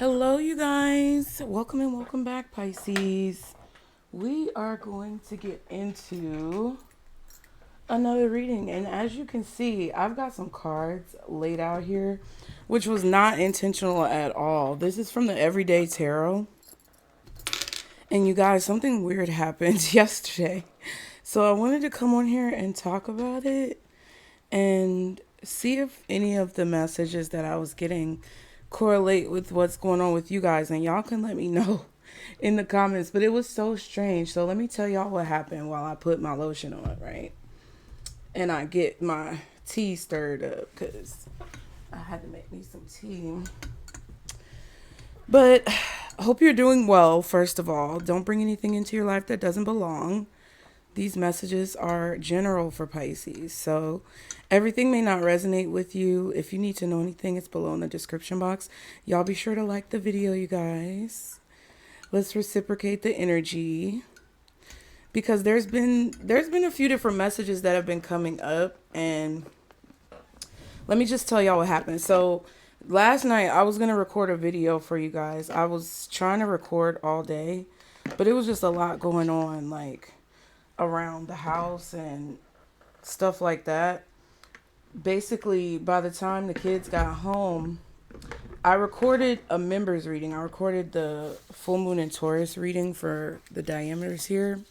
Hello, you guys. Welcome and welcome back, Pisces. We are going to get into another reading. And as you can see, I've got some cards laid out here, which was not intentional at all. This is from the Everyday Tarot. And you guys, something weird happened yesterday. So I wanted to come on here and talk about it and see if any of the messages that I was getting correlate with what's going on with you guys, and y'all can let me know in the comments. But it was so strange. So let me tell y'all what happened while I put my lotion on, right? And I get my tea stirred up because I had to make me some tea. But I hope you're doing well. First of all, don't bring anything into your life that doesn't belong. These messages are general for Pisces, so everything may not resonate with you. If you need to know anything, it's below in the description box. Y'all be sure to like the video, you guys. Let's reciprocate the energy, because there's been a few different messages that have been coming up, and let me just tell y'all what happened. So last night I was gonna record a video for you guys. I was trying to record all day, but it was just a lot going on, like around the house and stuff like that. Basically, by the time the kids got home, I recorded a members reading. I recorded the full moon and Taurus reading for the diameters here.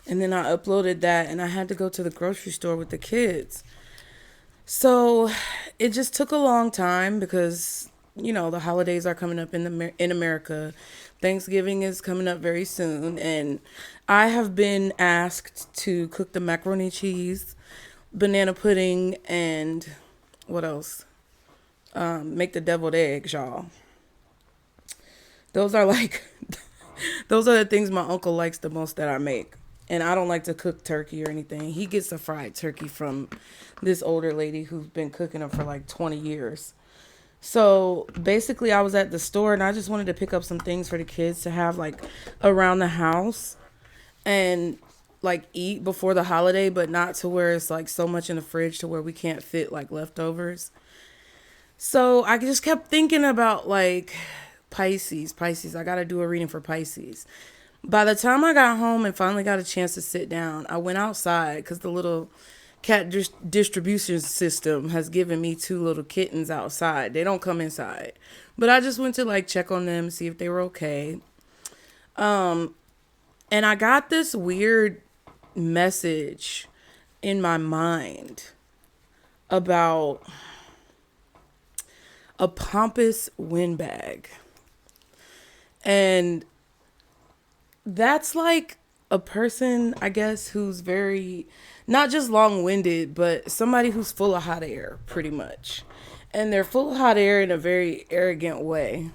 And then I uploaded that, and I had to go to the grocery store with the kids. So it just took a long time because, you know, the holidays are coming up in America. Thanksgiving is coming up very soon, and I have been asked to cook the macaroni cheese, banana pudding, and what else? Make the deviled eggs, y'all. Those are those are the things my uncle likes the most that I make. And I don't like to cook turkey or anything. He gets a fried turkey from this older lady who's been cooking them for like 20 years. So basically I was at the store and I just wanted to pick up some things for the kids to have like around the house and like eat before the holiday, but not to where it's like so much in the fridge to where we can't fit like leftovers. So I just kept thinking about like Pisces. I got to do a reading for Pisces. By the time I got home and finally got a chance to sit down, I went outside because the little cat distribution system has given me 2 little kittens outside. They don't come inside, but I just went to like check on them, see if they were okay. And I got this weird message in my mind about a pompous windbag. And that's like a person, I guess, who's very, not just long-winded, but somebody who's full of hot air, pretty much. And they're full of hot air in a very arrogant way.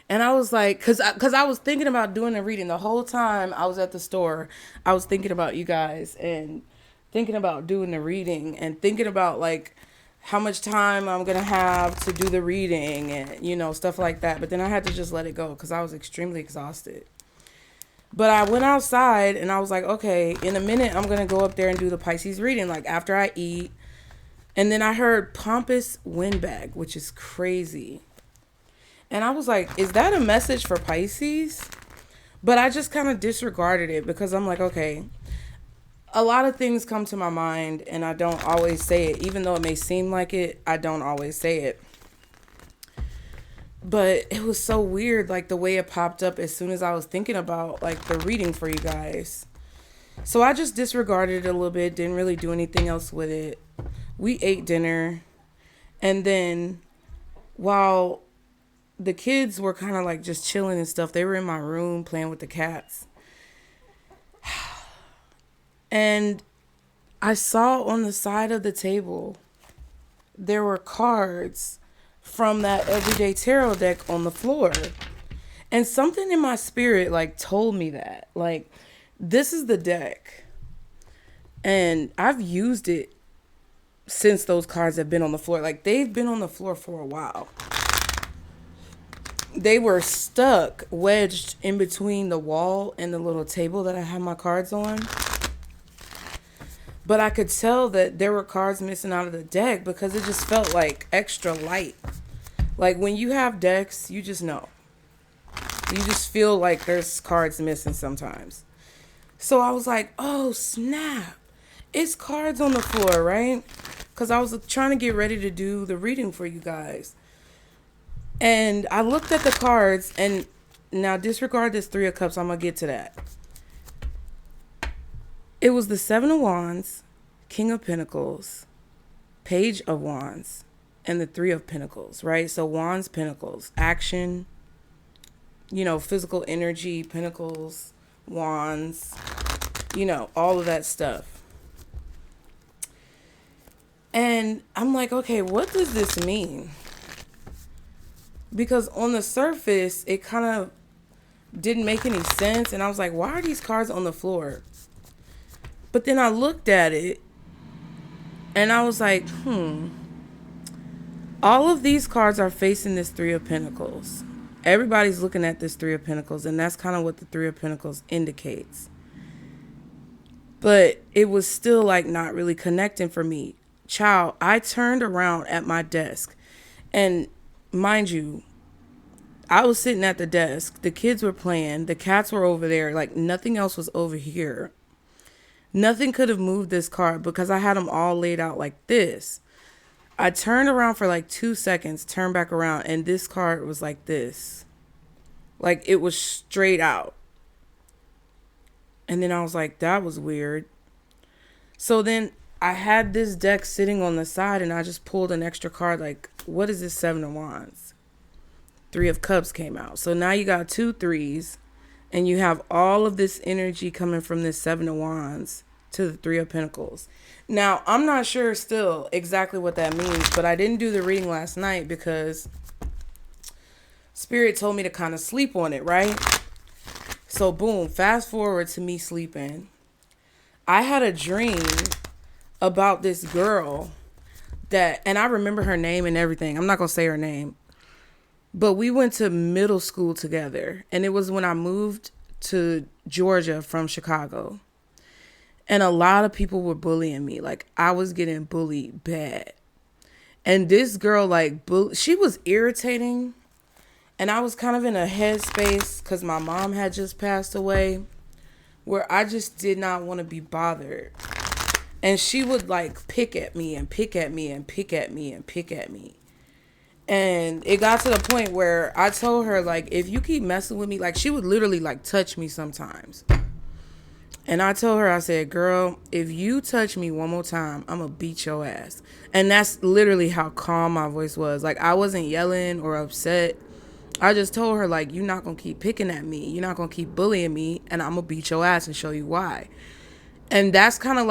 And I was like, because I was thinking about doing a reading the whole time I was at the store. I was thinking about you guys and thinking about doing the reading and thinking about like how much time I'm going to have to do the reading and, you know, stuff like that. But then I had to just let it go because I was extremely exhausted. But I went outside and I was like, okay, in a minute, I'm going to go up there and do the Pisces reading, like after I eat. And then I heard pompous windbag, which is crazy. And I was like, is that a message for Pisces? But I just kind of disregarded it because I'm like, okay, a lot of things come to my mind and I don't always say it. Even though it may seem like it, I don't always say it. But it was so weird, like the way it popped up as soon as I was thinking about like the reading for you guys. So I just disregarded it a little bit, didn't really do anything else with it. We ate dinner, and then while the kids were kind of like just chilling and stuff, they were in my room playing with the cats. And I saw on the side of the table, there were cards from that Everyday Tarot deck on the floor. And something in my spirit like told me that, like, this is the deck. And I've used it since those cards have been on the floor. Like, they've been on the floor for a while. They were stuck, wedged in between the wall and the little table that I have my cards on. But I could tell that there were cards missing out of the deck because it just felt like extra light. Like when you have decks, you just know. You just feel like there's cards missing sometimes. So I was like, oh snap. It's cards on the floor, right? Because I was trying to get ready to do the reading for you guys. And I looked at the cards, and now disregard this Three of Cups. I'm going to get to that. It was the Seven of Wands, King of Pentacles, Page of Wands, and the Three of Pentacles, right? So Wands, Pentacles, action, physical energy, Pentacles, Wands, all of that stuff. And I'm like, okay, what does this mean? Because on the surface, it kind of didn't make any sense. And I was like, why are these cards on the floor? But then I looked at it and I was like, all of these cards are facing this Three of Pentacles. Everybody's looking at this Three of Pentacles, and that's kind of what the Three of Pentacles indicates. But it was still like not really connecting for me. Child, I turned around at my desk, and mind you, I was sitting at the desk. The kids were playing. The cats were over there. Like nothing else was over here. Nothing could have moved this card because I had them all laid out like this. I turned around for like 2 seconds, turned back around, and this card was like this. Like it was straight out. And then I was like, that was weird. So then I had this deck sitting on the side, and I just pulled an extra card. Like, what is this Seven of Wands? Three of Cups came out. So now you got 2 threes, and you have all of this energy coming from this Seven of Wands to the Three of Pentacles. Now, I'm not sure still exactly what that means, but I didn't do the reading last night because Spirit told me to kind of sleep on it, right? So boom, fast forward to me sleeping. I had a dream about this girl and I remember her name and everything. I'm not going to say her name. But we went to middle school together, and it was when I moved to Georgia from Chicago. And a lot of people were bullying me. Like, I was getting bullied bad. And this girl, she was irritating. And I was kind of in a headspace because my mom had just passed away, where I just did not want to be bothered. And she would pick at me and pick at me and pick at me and pick at me. And it got to the point where I told her, if you keep messing with me, she would literally touch me sometimes. And I told her, I said, girl, if you touch me one more time, I'm going to beat your ass. And that's literally how calm my voice was. I wasn't yelling or upset. I just told her, you're not going to keep picking at me. You're not going to keep bullying me. And I'm going to beat your ass and show you why. And that's kind of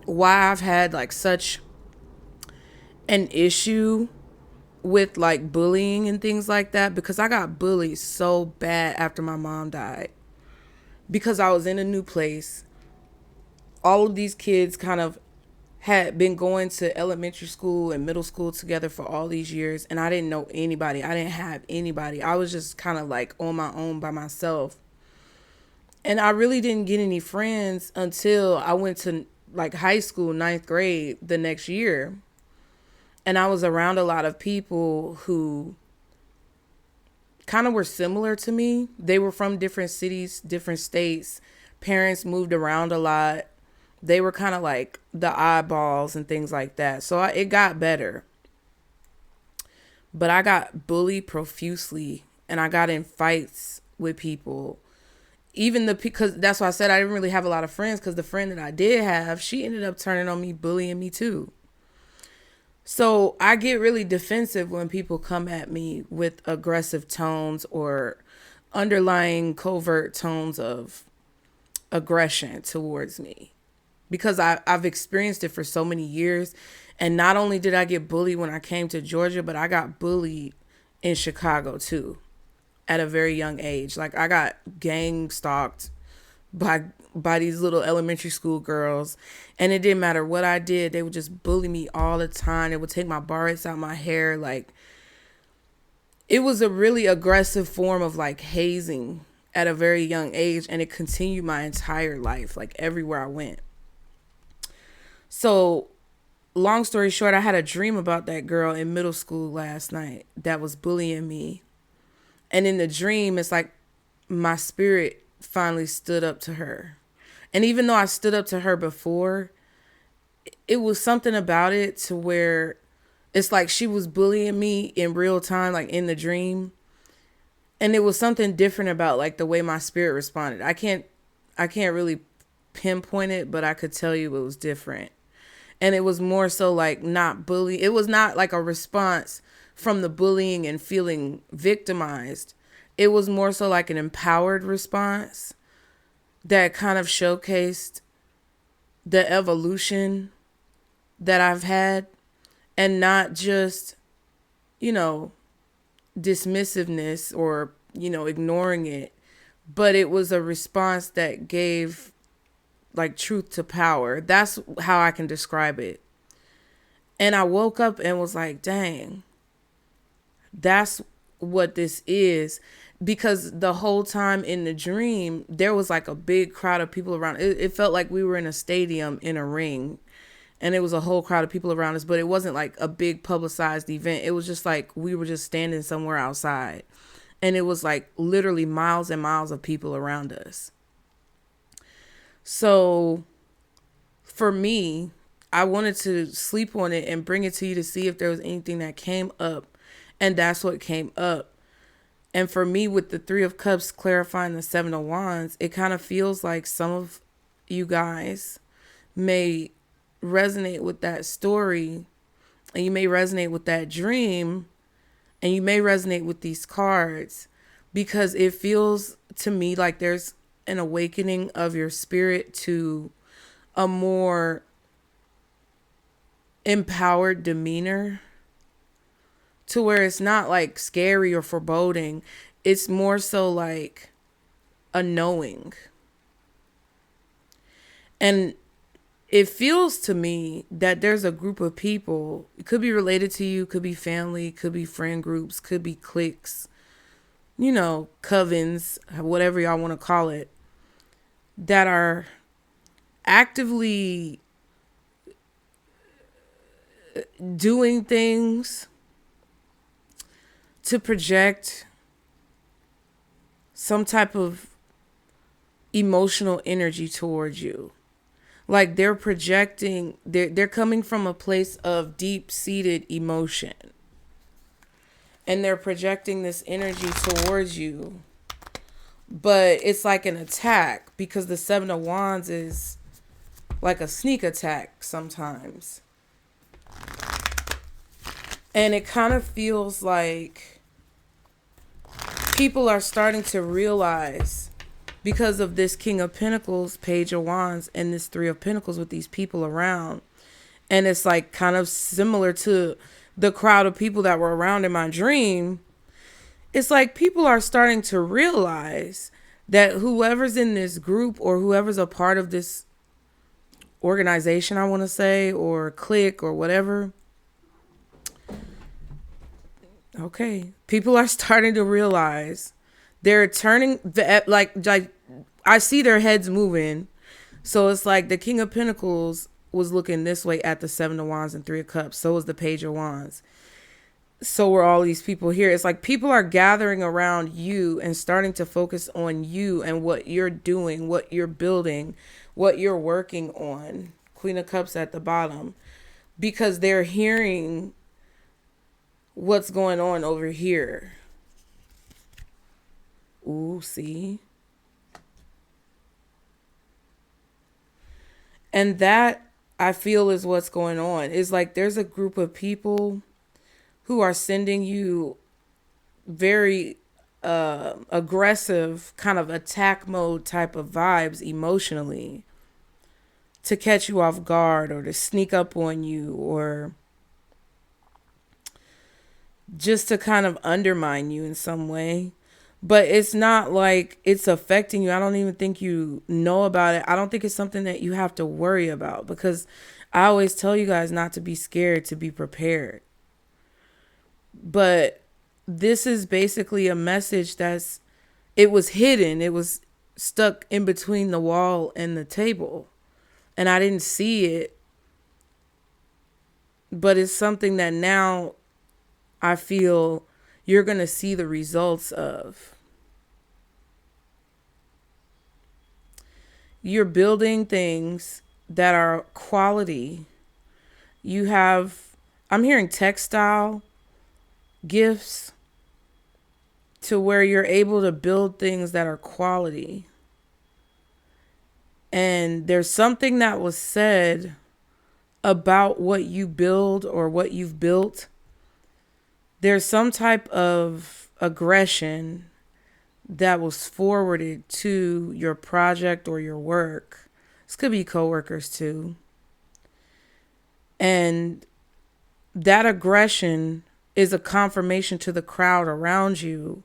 why I've had such an issue with bullying and things like that, because I got bullied so bad after my mom died, because I was in a new place. All of these kids kind of had been going to elementary school and middle school together for all these years, and I didn't know anybody. I didn't have anybody. I was just kind of on my own by myself. And I really didn't get any friends until I went to high school, 9th grade, the next year. And I was around a lot of people who kind of were similar to me. They were from different cities, different states. Parents moved around a lot. They were kind of the oddballs and things like that. So it got better. But I got bullied profusely, and I got in fights with people. Because that's why I said I didn't really have a lot of friends, because the friend that I did have, she ended up turning on me, bullying me too. So I get really defensive when people come at me with aggressive tones or underlying covert tones of aggression towards me, because I've experienced it for so many years. And not only did I get bullied when I came to Georgia, but I got bullied in Chicago too at a very young age. I got gang stalked by these little elementary school girls, and it didn't matter what I did. They would just bully me all the time. They would take my barrettes out my hair. It was a really aggressive form of hazing at a very young age, and it continued my entire life, everywhere I went. So long story short, I had a dream about that girl in middle school last night that was bullying me. And in the dream, it's like my spirit finally stood up to her. And even though I stood up to her before, it was something about it to where it's like she was bullying me in real time, like in the dream. And it was something different about like the way my spirit responded. I can't really pinpoint it, but I could tell you it was different. And it was more so like not bully. It was not like a response from the bullying and feeling victimized. It was more so like an empowered response that kind of showcased the evolution that I've had, and not just, dismissiveness or, ignoring it, but it was a response that gave like truth to power. That's how I can describe it. And I woke up and was like, dang, that's what this is. Because the whole time in the dream, there was like a big crowd of people around. It felt like we were in a stadium in a ring, and it was a whole crowd of people around us, but it wasn't like a big publicized event. It was just like we were just standing somewhere outside, and it was like literally miles and miles of people around us. So for me, I wanted to sleep on it and bring it to you to see if there was anything that came up, and that's what came up. And for me, with the Three of Cups clarifying the Seven of Wands, it kind of feels like some of you guys may resonate with that story, and you may resonate with that dream, and you may resonate with these cards, because it feels to me like there's an awakening of your spirit to a more empowered demeanor, to where it's not like scary or foreboding. It's more so like a knowing. And it feels to me that there's a group of people, it could be related to you, could be family, could be friend groups, could be cliques, covens, whatever y'all want to call it, that are actively doing things to project some type of emotional energy towards you. Like they're projecting, they're coming from a place of deep-seated emotion, and they're projecting this energy towards you. But it's like an attack, because the Seven of Wands is like a sneak attack sometimes. And it kind of feels like people are starting to realize, because of this King of Pentacles, Page of Wands, and this Three of Pentacles with these people around. And it's like kind of similar to the crowd of people that were around in my dream. It's like people are starting to realize that whoever's in this group, or whoever's a part of this organization, I want to say, or clique or whatever. Okay. People are starting to realize they're turning like I see their heads moving. So it's like the King of Pentacles was looking this way at the Seven of Wands and Three of Cups. So was the Page of Wands. So were all these people here. It's like people are gathering around you and starting to focus on you and what you're doing, what you're building, what you're working on. Queen of Cups at the bottom. Because they're hearing what's going on over here. Ooh, see? And that, I feel, is what's going on. It's like there's a group of people who are sending you very aggressive kind of attack mode type of vibes emotionally, to catch you off guard, or to sneak up on you, or just to kind of undermine you in some way. But it's not like it's affecting you. I don't even think you know about it. I don't think it's something that you have to worry about, because I always tell you guys not to be scared, to be prepared. But this is basically a message it was hidden. It was stuck in between the wall and the table, and I didn't see it but it's something that now I feel you're going to see the results of. You're building things that are quality. You have, I'm hearing textile gifts, to where you're able to build things that are quality. And there's something that was said about what you build or what you've built. There's some type of aggression that was forwarded to your project or your work. This could be coworkers too. And that aggression is a confirmation to the crowd around you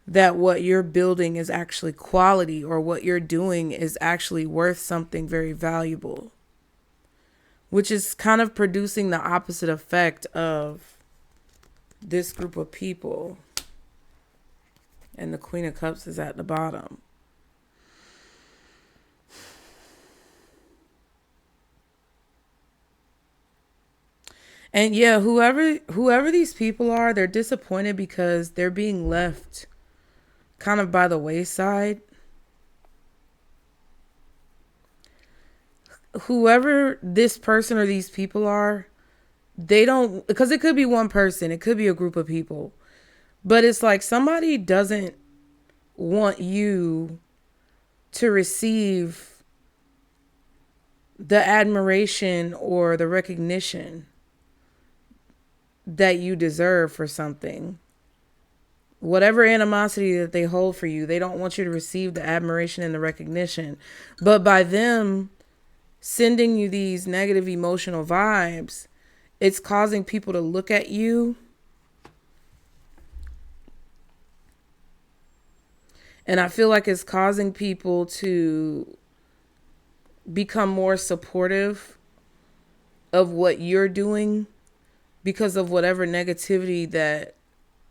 that what you're building is actually quality, or what you're doing is actually worth something very valuable, which is kind of producing the opposite effect of this group of people. And the Queen of Cups is at the bottom. And yeah, whoever these people are, they're disappointed because they're being left kind of by the wayside. Whoever this person or these people are, they don't, because it could be one person, it could be a group of people, but it's like somebody doesn't want you to receive the admiration or the recognition that you deserve for something. Whatever animosity that they hold for you, they don't want you to receive the admiration and the recognition. But by them sending you these negative emotional vibes, it's causing people to look at you and I feel like it's causing people to become more supportive of what you're doing because of whatever negativity that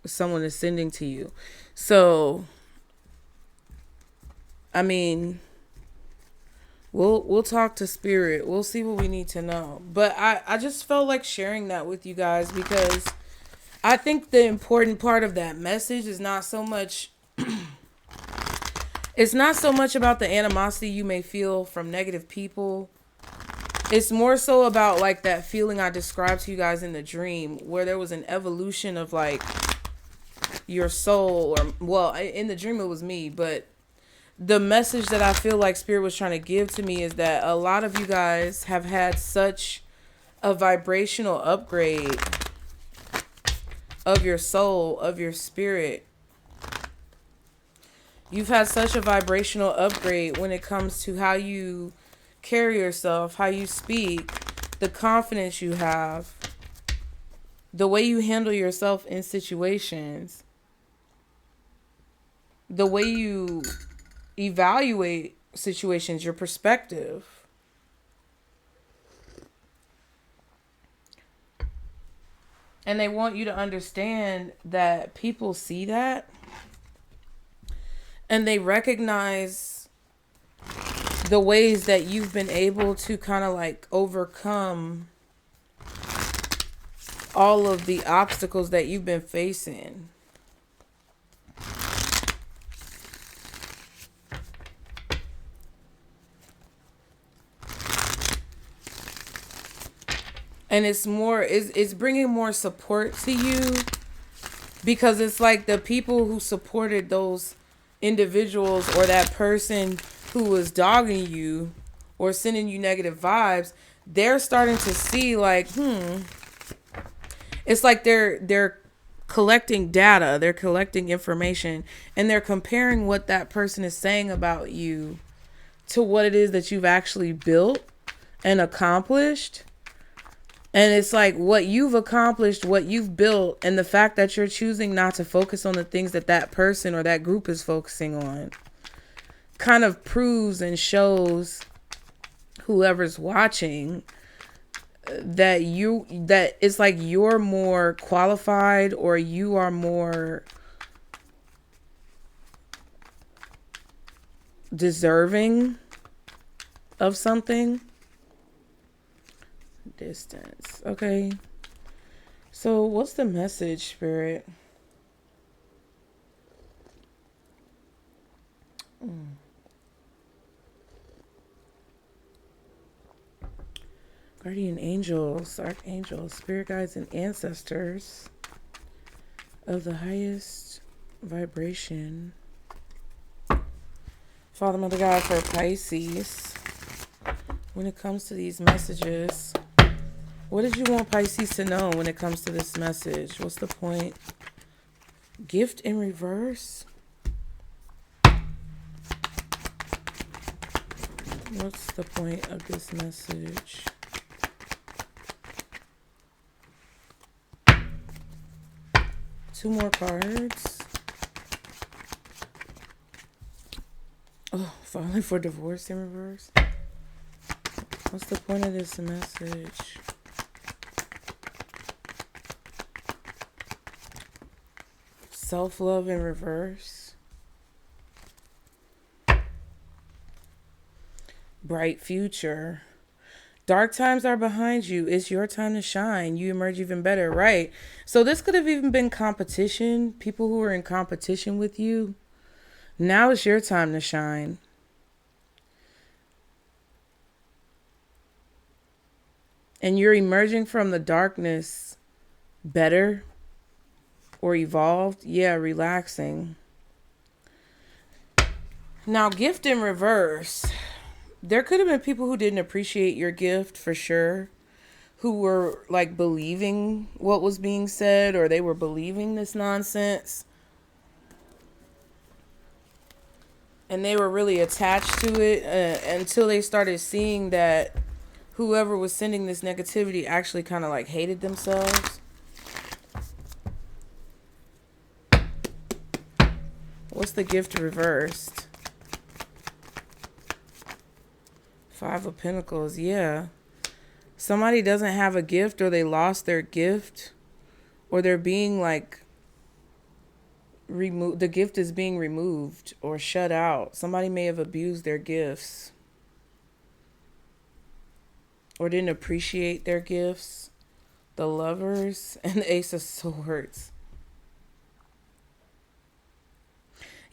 someone is sending to you. So, I mean, we'll talk to spirit. We'll see what we need to know. But I just felt like sharing that with you guys because I think the important part of that message is not so much it's not so much about the animosity you may feel from negative people. It's more so about like that feeling I described to you guys in the dream, where there was an evolution of like your soul, or well, in the dream it was me, but the message that I feel like spirit was trying to give to me is that a lot of you guys have had such a vibrational upgrade of your soul, of your spirit. You've had such a vibrational upgrade when it comes to how you carry yourself, how you speak, the confidence you have, the way you handle yourself in situations, the way you evaluate situations, your perspective. And they want you to understand that people see that and they recognize the ways that you've been able to kind of like overcome all of the obstacles that you've been facing. And it's bringing more support to you, because it's like the people who supported those individuals or that person who was dogging you or sending you negative vibes, they're starting to see like, it's like they're collecting data, they're collecting information, and they're comparing what that person is saying about you to what it is that you've actually built and accomplished. And it's like what you've accomplished, what you've built, and the fact that you're choosing not to focus on the things that that person or that group is focusing on kind of proves and shows whoever's watching that it's like you're more qualified, or you are more deserving of something distance. Okay. So what's the message, Spirit? Guardian angels, archangels, spirit guides, and ancestors of the highest vibration. Father, Mother God, for Pisces, when it comes to these messages, what did you want Pisces to know when it comes to this message? What's the point? Gift in reverse? What's the point of this message? Two more cards. Oh, filing for divorce in reverse. What's the point of this message? Self-love in reverse. Bright future. Dark times are behind you. It's your time to shine. You emerge even better, right? So this could have even been competition. People who are in competition with you. Now it's your time to shine. And you're emerging from the darkness better or evolved. Yeah, relaxing. Now, gift in reverse. There could have been people who didn't appreciate your gift for sure. Who were like believing what was being said, or they were believing this nonsense. And they were really attached to it until they started seeing that whoever was sending this negativity actually kind of like hated themselves. What's the gift reversed? Five of Pentacles, yeah. Somebody doesn't have a gift, or they lost their gift, or they're being like removed. The gift is being removed or shut out. Somebody may have abused their gifts or didn't appreciate their gifts. The Lovers and the Ace of Swords.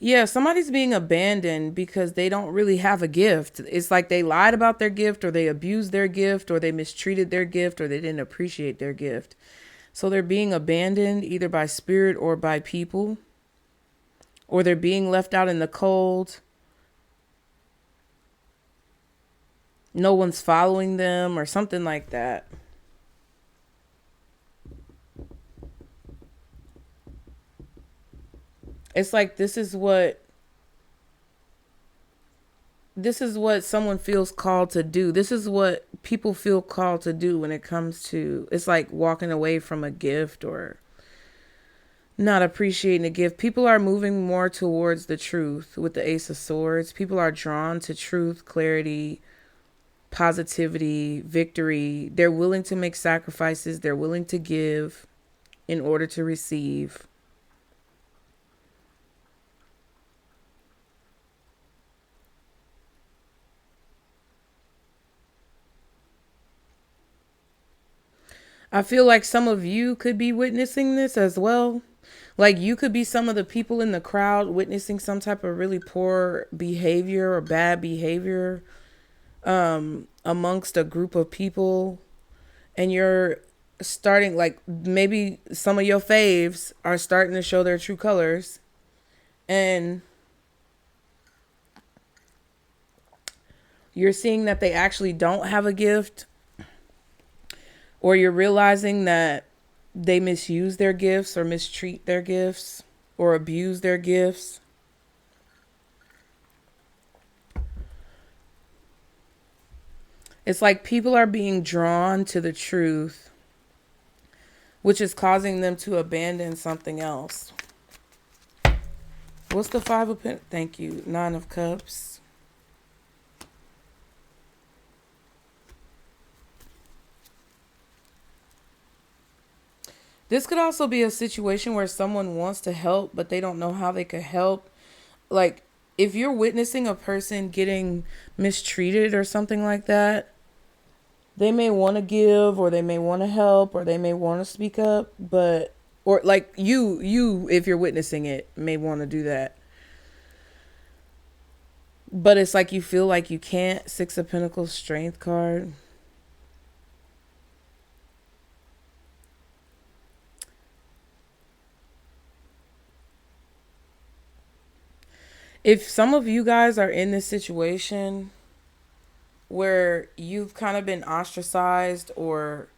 Yeah, somebody's being abandoned because they don't really have a gift. It's like they lied about their gift, or they abused their gift, or they mistreated their gift, or they didn't appreciate their gift. So they're being abandoned either by spirit or by people, or they're being left out in the cold. No one's following them or something like that. It's like this is what someone feels called to do. This is what people feel called to do when it comes to, it's like walking away from a gift or not appreciating a gift. People are moving more towards the truth with the Ace of Swords. People are drawn to truth, clarity, positivity, victory. They're willing to make sacrifices. They're willing to give in order to receive. I feel like some of you could be witnessing this as well. Like you could be some of the people in the crowd witnessing some type of really poor behavior or bad behavior amongst a group of people. And you're starting, like maybe some of your faves are starting to show their true colors. And you're seeing that they actually don't have a gift. Or you're realizing that they misuse their gifts or mistreat their gifts or abuse their gifts. It's like people are being drawn to the truth, which is causing them to abandon something else. What's the Five of Pentacles? Thank you. Nine of Cups. This could also be a situation where someone wants to help, but they don't know how they could help. Like, if you're witnessing a person getting mistreated or something like that, They may want to give, or they may want to help, or they may want to speak up, but, or like you, if you're witnessing it, may want to do that. But it's like you feel like you can't. Six of Pentacles, Strength card. If some of you guys are in this situation where you've kind of been ostracized or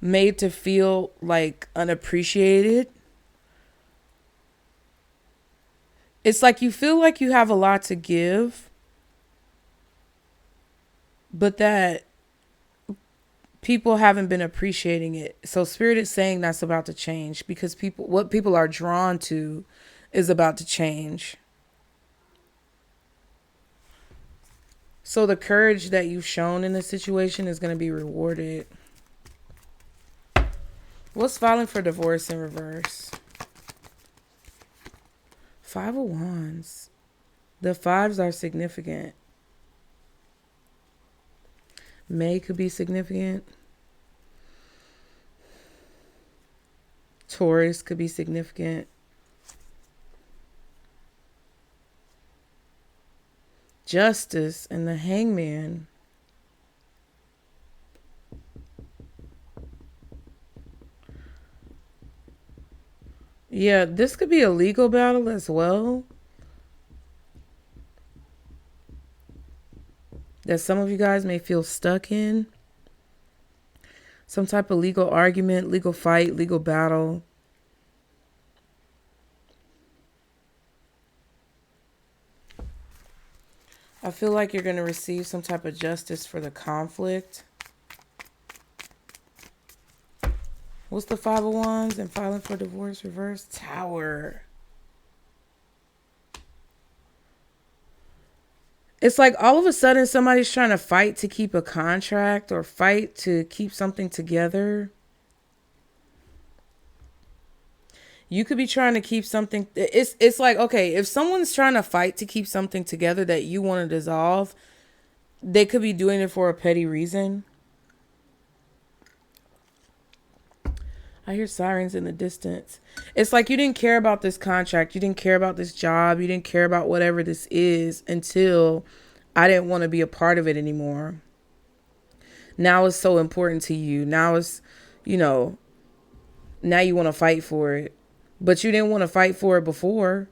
made to feel like unappreciated, it's like you feel like you have a lot to give, but that people haven't been appreciating it. So Spirit is saying that's about to change, because what people are drawn to is about to change. So the courage that you've shown in this situation is going to be rewarded. What's filing for divorce in reverse? Five of Wands. The fives are significant. May could be significant. Taurus could be significant. Justice and the Hangman. Yeah, this could be a legal battle as well. That some of you guys may feel stuck in. Some type of legal argument, legal fight, legal battle. I feel like you're going to receive some type of justice for the conflict. What's the Five of Wands and filing for divorce reverse? Tower. It's like all of a sudden somebody's trying to fight to keep a contract or fight to keep something together. You could be trying to keep something. It's like, okay, if someone's trying to fight to keep something together that you want to dissolve, they could be doing it for a petty reason. I hear sirens in the distance. It's like you didn't care about this contract. You didn't care about this job. You didn't care about whatever this is until I didn't want to be a part of it anymore. Now it's so important to you. Now it's, now you want to fight for it. But you didn't want to fight for it before.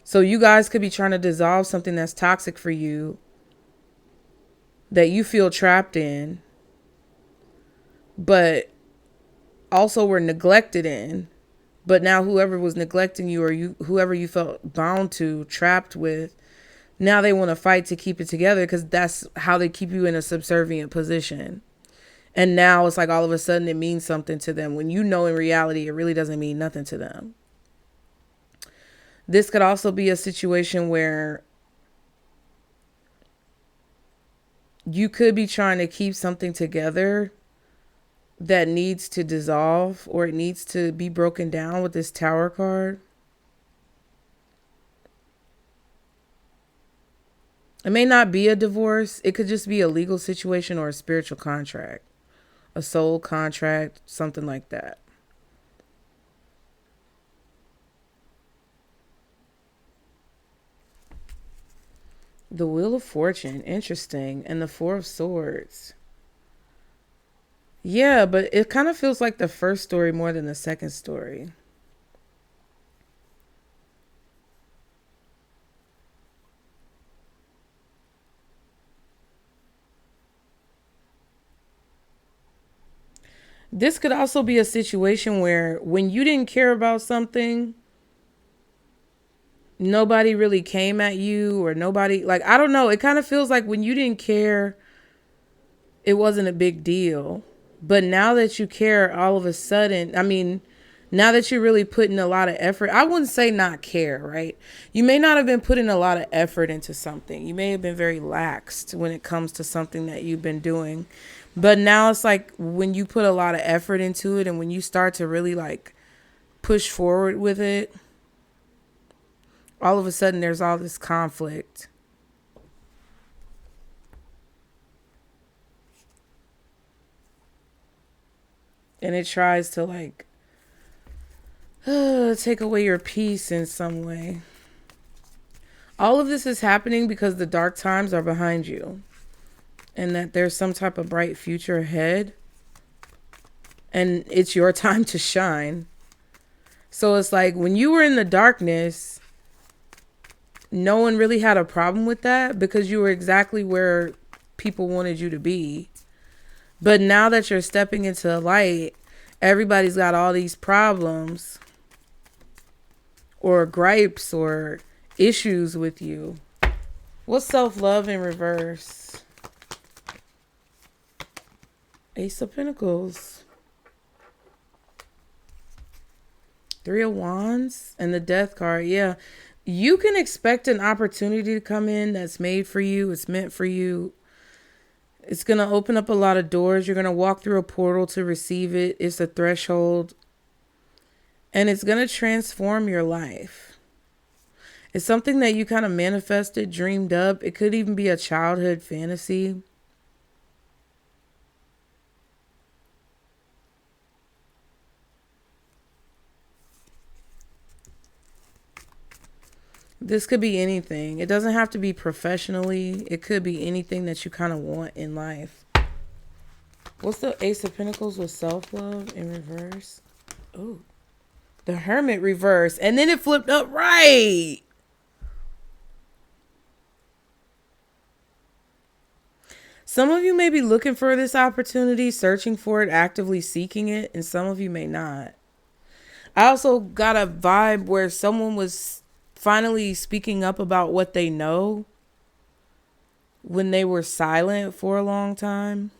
So you guys could be trying to dissolve something that's toxic for you, that you feel trapped in, but also were neglected in. But now whoever was neglecting you, or whoever you felt bound to, trapped with, now they want to fight to keep it together, because that's how they keep you in a subservient position. And now it's like all of a sudden it means something to them, when in reality it really doesn't mean nothing to them. This could also be a situation where you could be trying to keep something together that needs to dissolve, or it needs to be broken down with this Tower card. It may not be a divorce. It could just be a legal situation or a spiritual contract, a soul contract, something like that. The Wheel of Fortune, interesting. And the Four of Swords. Yeah, but it kind of feels like the first story more than the second story. This could also be a situation where when you didn't care about something, nobody really came at you, or nobody, like, I don't know. It kind of feels like when you didn't care, it wasn't a big deal. But now that you care, all of a sudden, now that you're really putting a lot of effort, I wouldn't say not care, right? You may not have been putting a lot of effort into something. You may have been very laxed when it comes to something that you've been doing. But now it's like when you put a lot of effort into it, and when you start to really like push forward with it, all of a sudden there's all this conflict. And it tries to like take away your peace in some way. All of this is happening because the dark times are behind you. And that there's some type of bright future ahead. And it's your time to shine. So it's like when you were in the darkness, no one really had a problem with that because you were exactly where people wanted you to be. But now that you're stepping into the light, everybody's got all these problems or gripes or issues with you. What's self-love in reverse? Ace of Pentacles. 3 of Wands and the Death card. Yeah. You can expect an opportunity to come in that's made for you. It's meant for you. It's going to open up a lot of doors. You're going to walk through a portal to receive it. It's a threshold. And it's going to transform your life. It's something that you kind of manifested, dreamed up. It could even be a childhood fantasy. This could be anything. It doesn't have to be professionally. It could be anything that you kind of want in life. What's the Ace of Pentacles with self-love in reverse? Oh, the Hermit reverse. And then it flipped up right. Some of you may be looking for this opportunity, searching for it, actively seeking it, and some of you may not. I also got a vibe where someone was finally speaking up about what they know when they were silent for a long time.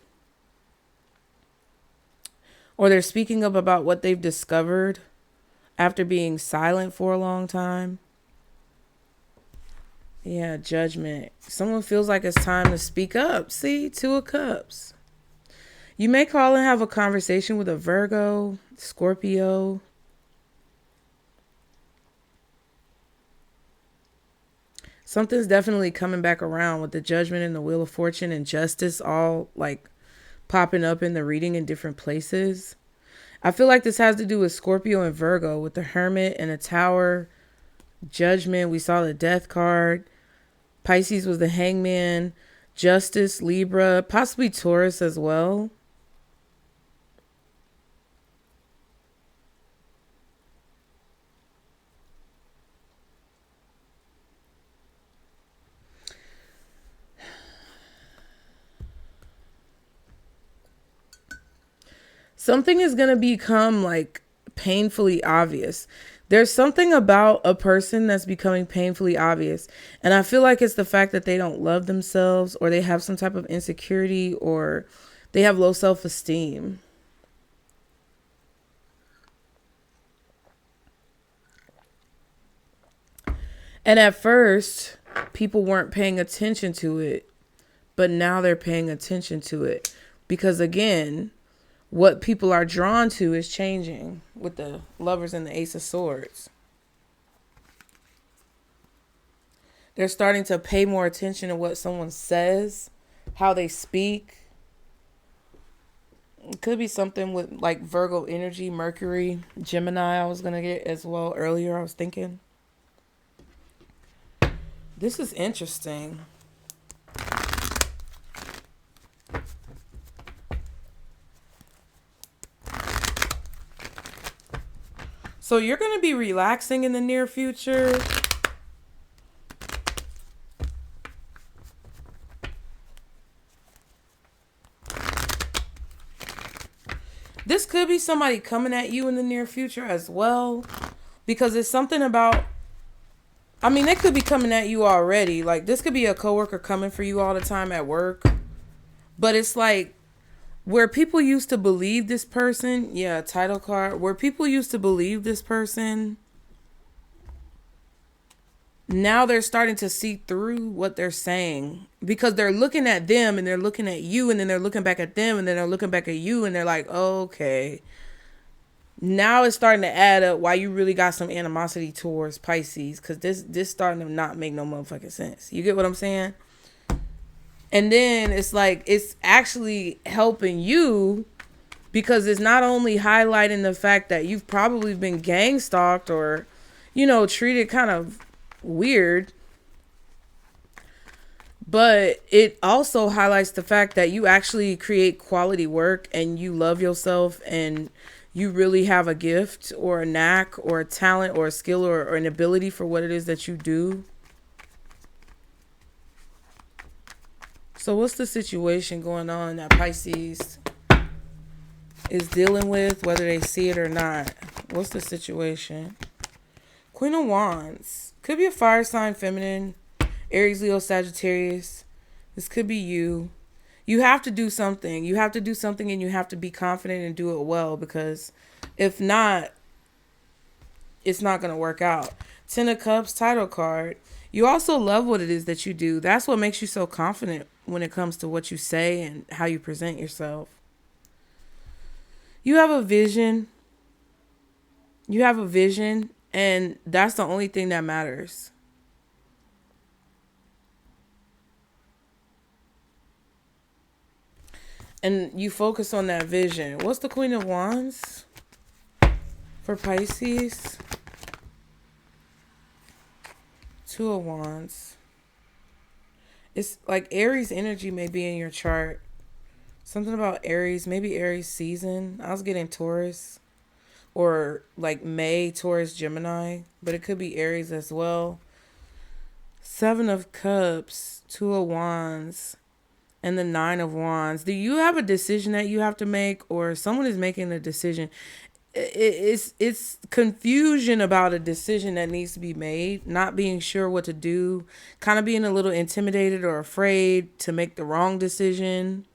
Or they're speaking up about what they've discovered after being silent for a long time. Yeah, Judgment. Someone feels like it's time to speak up. See, 2 of Cups. You may call and have a conversation with a Virgo, Scorpio. Something's definitely coming back around with the Judgment and the Wheel of Fortune and Justice all like popping up in the reading in different places. I feel like this has to do with Scorpio and Virgo with the Hermit and the Tower. Judgment, we saw the Death card. Pisces was the Hangman. Justice, Libra, possibly Taurus as well. Something is going to become like painfully obvious. There's something about a person that's becoming painfully obvious. And I feel like it's the fact that they don't love themselves or they have some type of insecurity or they have low self-esteem. And at first, people weren't paying attention to it. But now they're paying attention to it. Because again, what people are drawn to is changing with the Lovers and the Ace of Swords. They're starting to pay more attention to what someone says, how they speak. It could be something with like Virgo energy, Mercury, Gemini I was going to get as well earlier, I was thinking. This is interesting. So you're going to be relaxing in the near future. This could be somebody coming at you in the near future as well. Because it's something about, I mean, they could be coming at you already. Like this could be a coworker coming for you all the time at work. But it's like, where people used to believe this person, yeah, title card, where people used to believe this person, now they're starting to see through what they're saying because they're looking at them and they're looking at you and then they're looking back at them and then they're looking back at you and they're like, okay, now it's starting to add up why you really got some animosity towards Pisces because this starting to not make no motherfucking sense. You get what I'm saying? And then it's like, it's actually helping you because it's not only highlighting the fact that you've probably been gang stalked or, you know, treated kind of weird, but it also highlights the fact that you actually create quality work and you love yourself and you really have a gift or a knack or a talent or a skill or an ability for what it is that you do. So what's the situation going on that Pisces is dealing with, whether they see it or not? What's the situation? Queen of Wands. Could be a fire sign, feminine, Aries, Leo, Sagittarius. This could be you. You have to do something. You have to do something and you have to be confident and do it well, because if not, it's not going to work out. Ten of Cups, title card. You also love what it is that you do. That's what makes you so confident when it comes to what you say and how you present yourself. You have a vision. You have a vision, and that's the only thing that matters. And you focus on that vision. What's the Queen of Wands for Pisces? Two of Wands. It's like Aries energy may be in your chart. Something about Aries, maybe Aries season. I was getting Taurus or like May, Taurus, Gemini, but it could be Aries as well. Seven of Cups, Two of Wands, and the Nine of Wands. Do you have a decision that you have to make, or someone is making a decision? It's confusion about a decision that needs to be made, not being sure what to do, kind of being a little intimidated or afraid to make the wrong decision.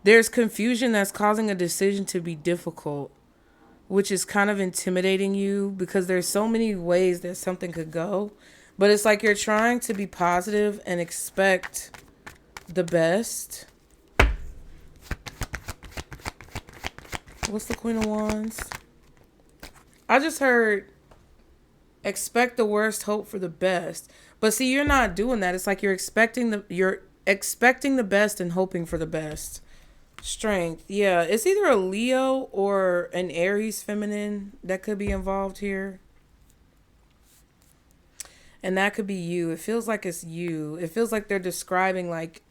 There's confusion that's causing a decision to be difficult, which is kind of intimidating you because there's so many ways that something could go. But it's like you're trying to be positive and expect the best. What's the Queen of Wands? I just heard expect the worst, hope for the best. But see, you're not doing that. It's like you're expecting the best and hoping for the best. Strength. Yeah, it's either a Leo or an Aries feminine that could be involved here. And that could be you. It feels like it's you. It feels like they're describing like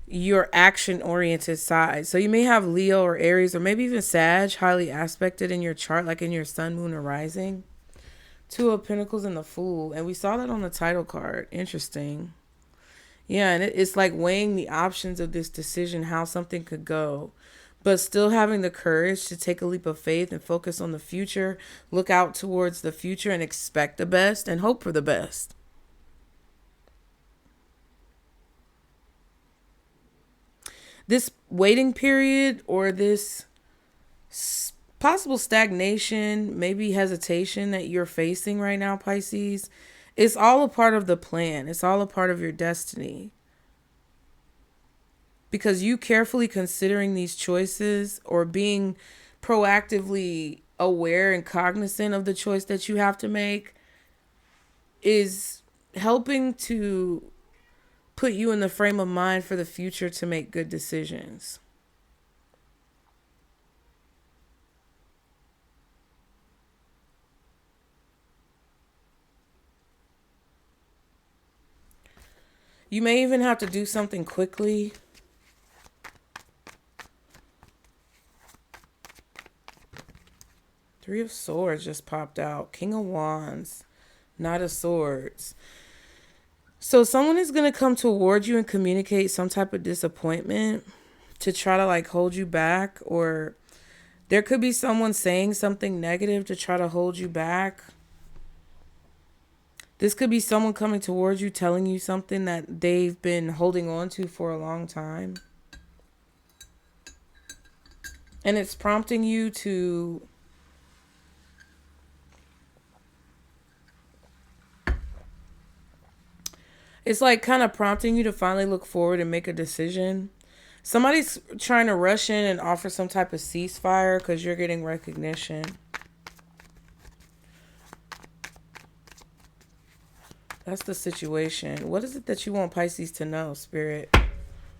your action-oriented side. So you may have Leo or Aries or maybe even Sag highly aspected in your chart, like in your sun, moon, or rising. Two of Pentacles and the Fool. And we saw that on the title card. Interesting. Yeah, and it's like weighing the options of this decision, how something could go, but still having the courage to take a leap of faith and focus on the future, look out towards the future and expect the best and hope for the best. This waiting period or this possible stagnation, maybe hesitation that you're facing right now, Pisces, it's all a part of the plan. It's all a part of your destiny. Because you carefully considering these choices or being proactively aware and cognizant of the choice that you have to make is helping to put you in the frame of mind for the future to make good decisions. You may even have to do something quickly. Three of Swords just popped out. King of Wands, Knight of Swords. So someone is going to come toward you and communicate some type of disappointment to try to like hold you back, or there could be someone saying something negative to try to hold you back. This could be someone coming towards you telling you something that they've been holding on to for a long time. And it's prompting you to it's like kind of prompting you to finally look forward and make a decision. Somebody's trying to rush in and offer some type of ceasefire because you're getting recognition. That's the situation. What is it that you want Pisces to know, Spirit,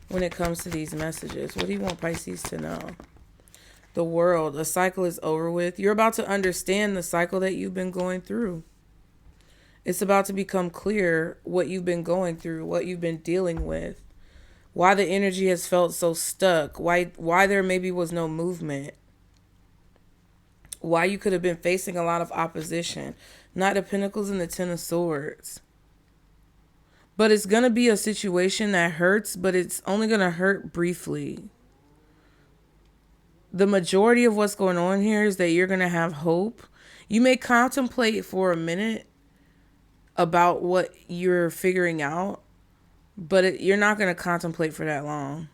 when it comes to these messages? What do you want Pisces to know? The world. A cycle is over with. You're about to understand the cycle that you've been going through. It's about to become clear what you've been going through, what you've been dealing with, why the energy has felt so stuck, why there maybe was no movement, why you could have been facing a lot of opposition. Knight of Pentacles and the Ten of Swords. But it's going to be a situation that hurts, but it's only going to hurt briefly. The majority of what's going on here is that you're going to have hope. You may contemplate for a minute about what you're figuring out, but you're not going to contemplate for that long.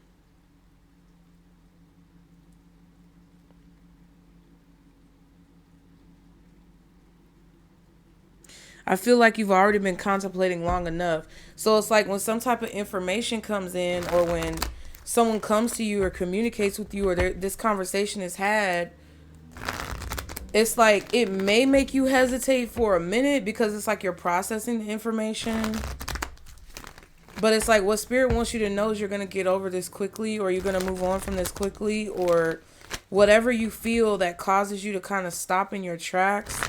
I feel like you've already been contemplating long enough. So it's like when some type of information comes in, or when someone comes to you or communicates with you, or this conversation is had, it's like it may make you hesitate for a minute because it's like you're processing the information. But it's like what Spirit wants you to know is you're going to get over this quickly, or you're going to move on from this quickly, or whatever you feel that causes you to kind of stop in your tracks.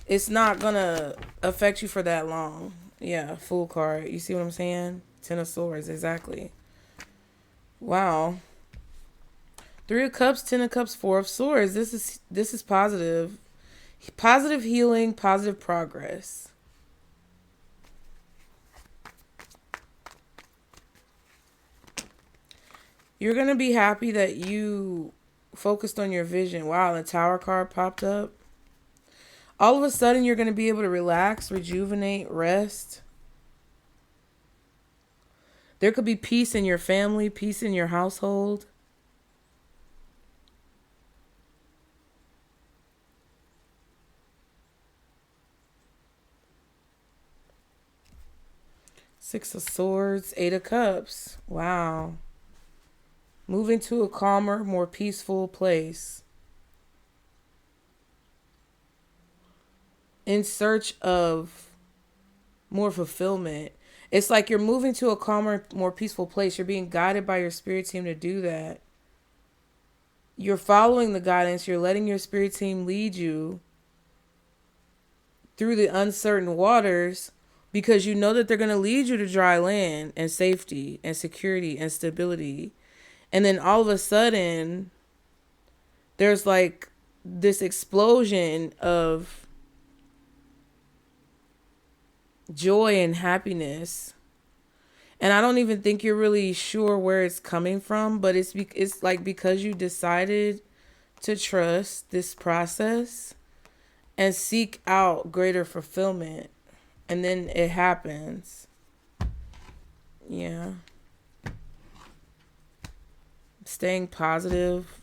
It's not going to affect you for that long. Yeah, Fool card. You see what I'm saying? Ten of Swords, exactly. Wow. Three of Cups, Ten of Cups, Four of Swords. This is positive. Positive healing, positive progress. You're going to be happy that you focused on your vision. Wow, the Tower card popped up. All of a sudden, you're going to be able to relax, rejuvenate, rest. There could be peace in your family, peace in your household. Six of Swords, Eight of Cups. Wow. Moving to a calmer, more peaceful place. In search of more fulfillment. It's like you're moving to a calmer, more peaceful place. You're being guided by your spirit team to do that. You're following the guidance. You're letting your spirit team lead you through the uncertain waters, because you know that they're going to lead you to dry land and safety and security and stability. And then all of a sudden, there's like this explosion of joy and happiness. And I don't even think you're really sure where it's coming from, but it's like because you decided to trust this process and seek out greater fulfillment, and then it happens. Yeah. Staying positive,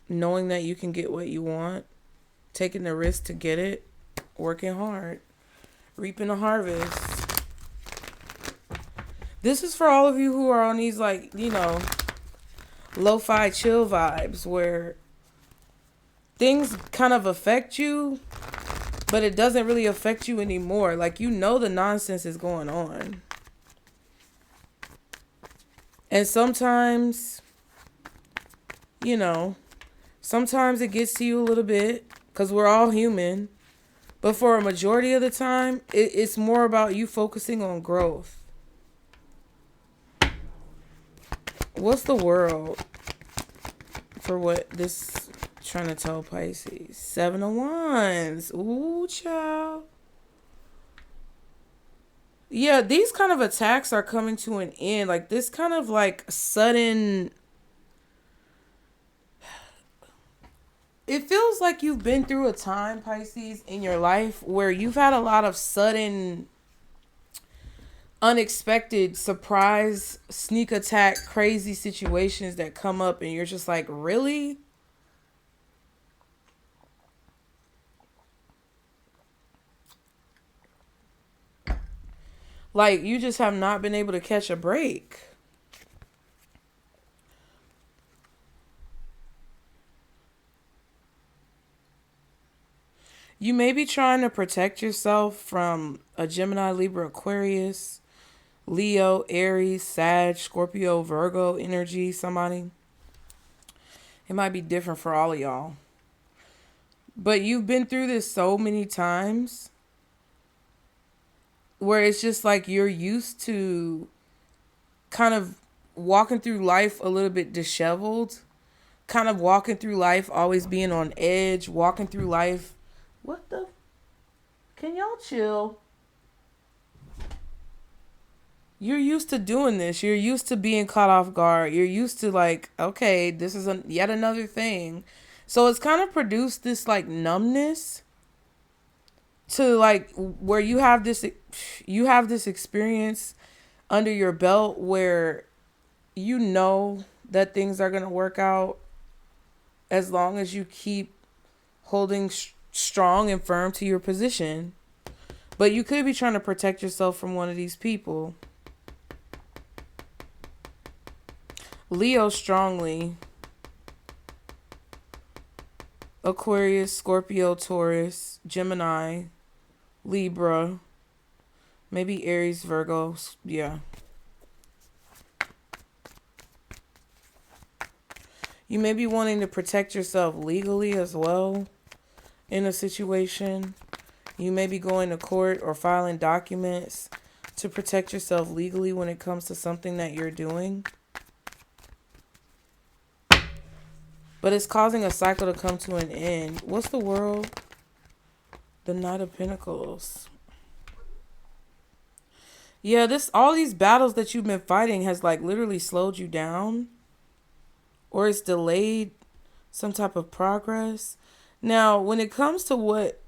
knowing that you can get what you want, taking the risk to get it, working hard, reaping a harvest. This is for all of you who are on these, like, you know, lo-fi chill vibes where things kind of affect you, but it doesn't really affect you anymore. Like, you know the nonsense is going on. And sometimes, you know, sometimes it gets to you a little bit because we're all human. But for a majority of the time, it's more about you focusing on growth. What's the world for what this trying to tell Pisces? Seven of Wands. Ooh, child. Yeah, these kind of attacks are coming to an end. Like this kind of like sudden... It feels like you've been through a time, Pisces, in your life where you've had a lot of sudden, unexpected, surprise, sneak attack, crazy situations that come up and you're just like, really? Like, you just have not been able to catch a break. You may be trying to protect yourself from a Gemini, Libra, Aquarius, Leo, Aries, Sag, Scorpio, Virgo energy, somebody. It might be different for all of y'all. But you've been through this so many times where it's just like you're used to kind of walking through life a little bit disheveled, kind of walking through life always being on edge, walking through life. What the? Can y'all chill? You're used to doing this. You're used to being caught off guard. You're used to like, okay, this is yet another thing. So it's kind of produced this like numbness to like where you have this experience under your belt where you know that things are going to work out as long as you keep holding strong and firm to your position. But you could be trying to protect yourself from one of these people. Leo strongly. Aquarius, Scorpio, Taurus, Gemini, Libra, maybe Aries, Virgo. Yeah. You may be wanting to protect yourself legally as well in a situation. You may be going to court or filing documents to protect yourself legally when it comes to something that you're doing. But it's causing a cycle to come to an end. What's the world? The Knight of Pentacles. Yeah, all these battles that you've been fighting has like literally slowed you down. Or it's delayed some type of progress. Now, when it comes to what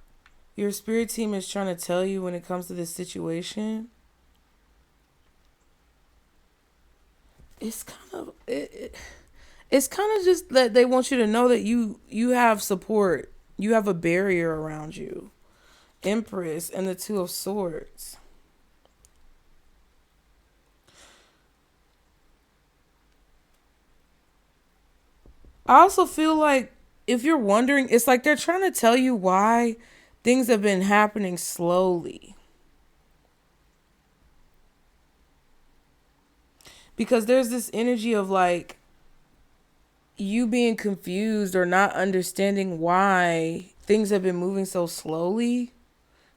your spirit team is trying to tell you when it comes to this situation, it's kind of it's kind of just that they want you to know that you have support. You have a barrier around you. Empress and the Two of Swords. I also feel like if you're wondering, it's like they're trying to tell you why things have been happening slowly. Because there's this energy of like you being confused or not understanding why things have been moving so slowly.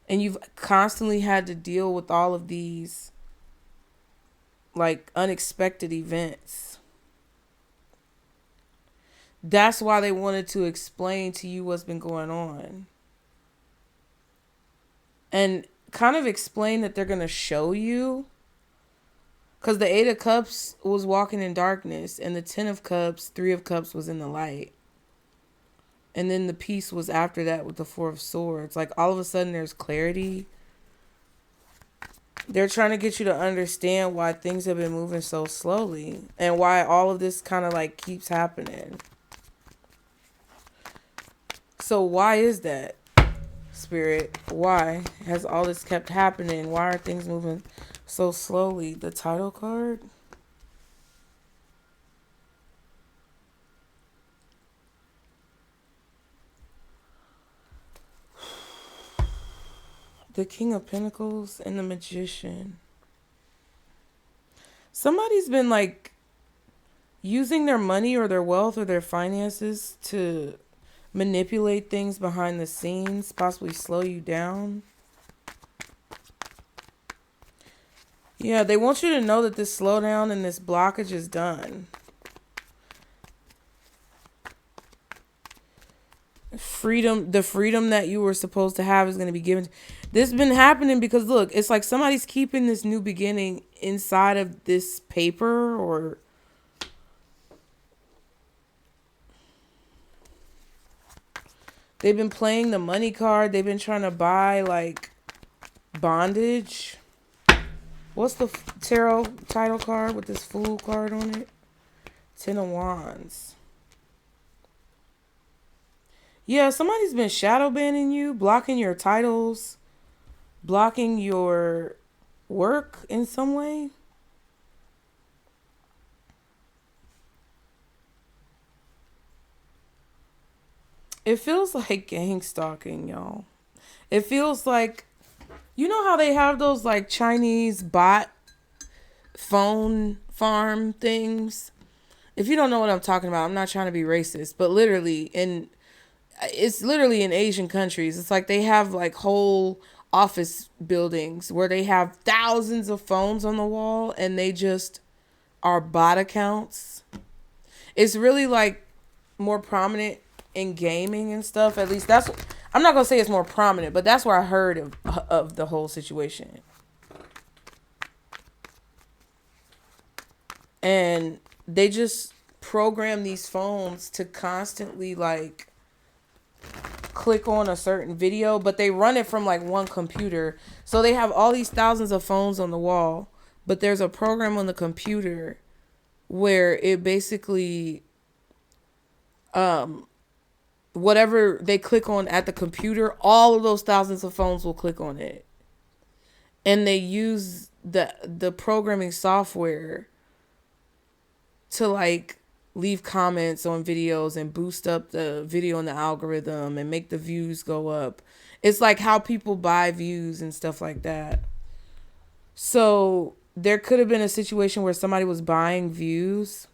And you've constantly had to deal with all of these like unexpected events. That's why they wanted to explain to you what's been going on. And kind of explain that they're going to show you. Because the Eight of Cups was walking in darkness. And the Ten of Cups, Three of Cups was in the light. And then the Peace was after that with the Four of Swords. Like all of a sudden there's clarity. They're trying to get you to understand why things have been moving so slowly. And why all of this kind of like keeps happening. So why is that, Spirit? Why has all this kept happening? Why are things moving so slowly? The title card? The King of Pentacles and the Magician. Somebody's been like using their money or their wealth or their finances to manipulate things behind the scenes, possibly slow you down. Yeah, they want you to know that this slowdown and this blockage is done. Freedom, the freedom that you were supposed to have is going to be given. This has been happening because look, it's like somebody's keeping this new beginning inside of this paper or they've been playing the money card. They've been trying to buy like bondage. What's the tarot title card with this Fool card on it? Ten of Wands. Yeah, somebody's been shadow banning you, blocking your titles, blocking your work in some way. It feels like gang stalking, y'all. It feels like, you know how they have those like Chinese bot phone farm things? If you don't know what I'm talking about, I'm not trying to be racist, but it's literally in Asian countries. It's like they have like whole office buildings where they have thousands of phones on the wall and they just are bot accounts. It's really like more prominent in gaming and stuff. At least I'm not going to say it's more prominent, but that's where I heard of the whole situation. And they just program these phones to constantly like click on a certain video, but they run it from like one computer. So they have all these thousands of phones on the wall, but there's a program on the computer where it basically whatever they click on at the computer, all of those thousands of phones will click on it. And they use the programming software to like leave comments on videos and boost up the video in the algorithm and make the views go up. It's like how people buy views and stuff like that. So there could have been a situation where somebody was buying views.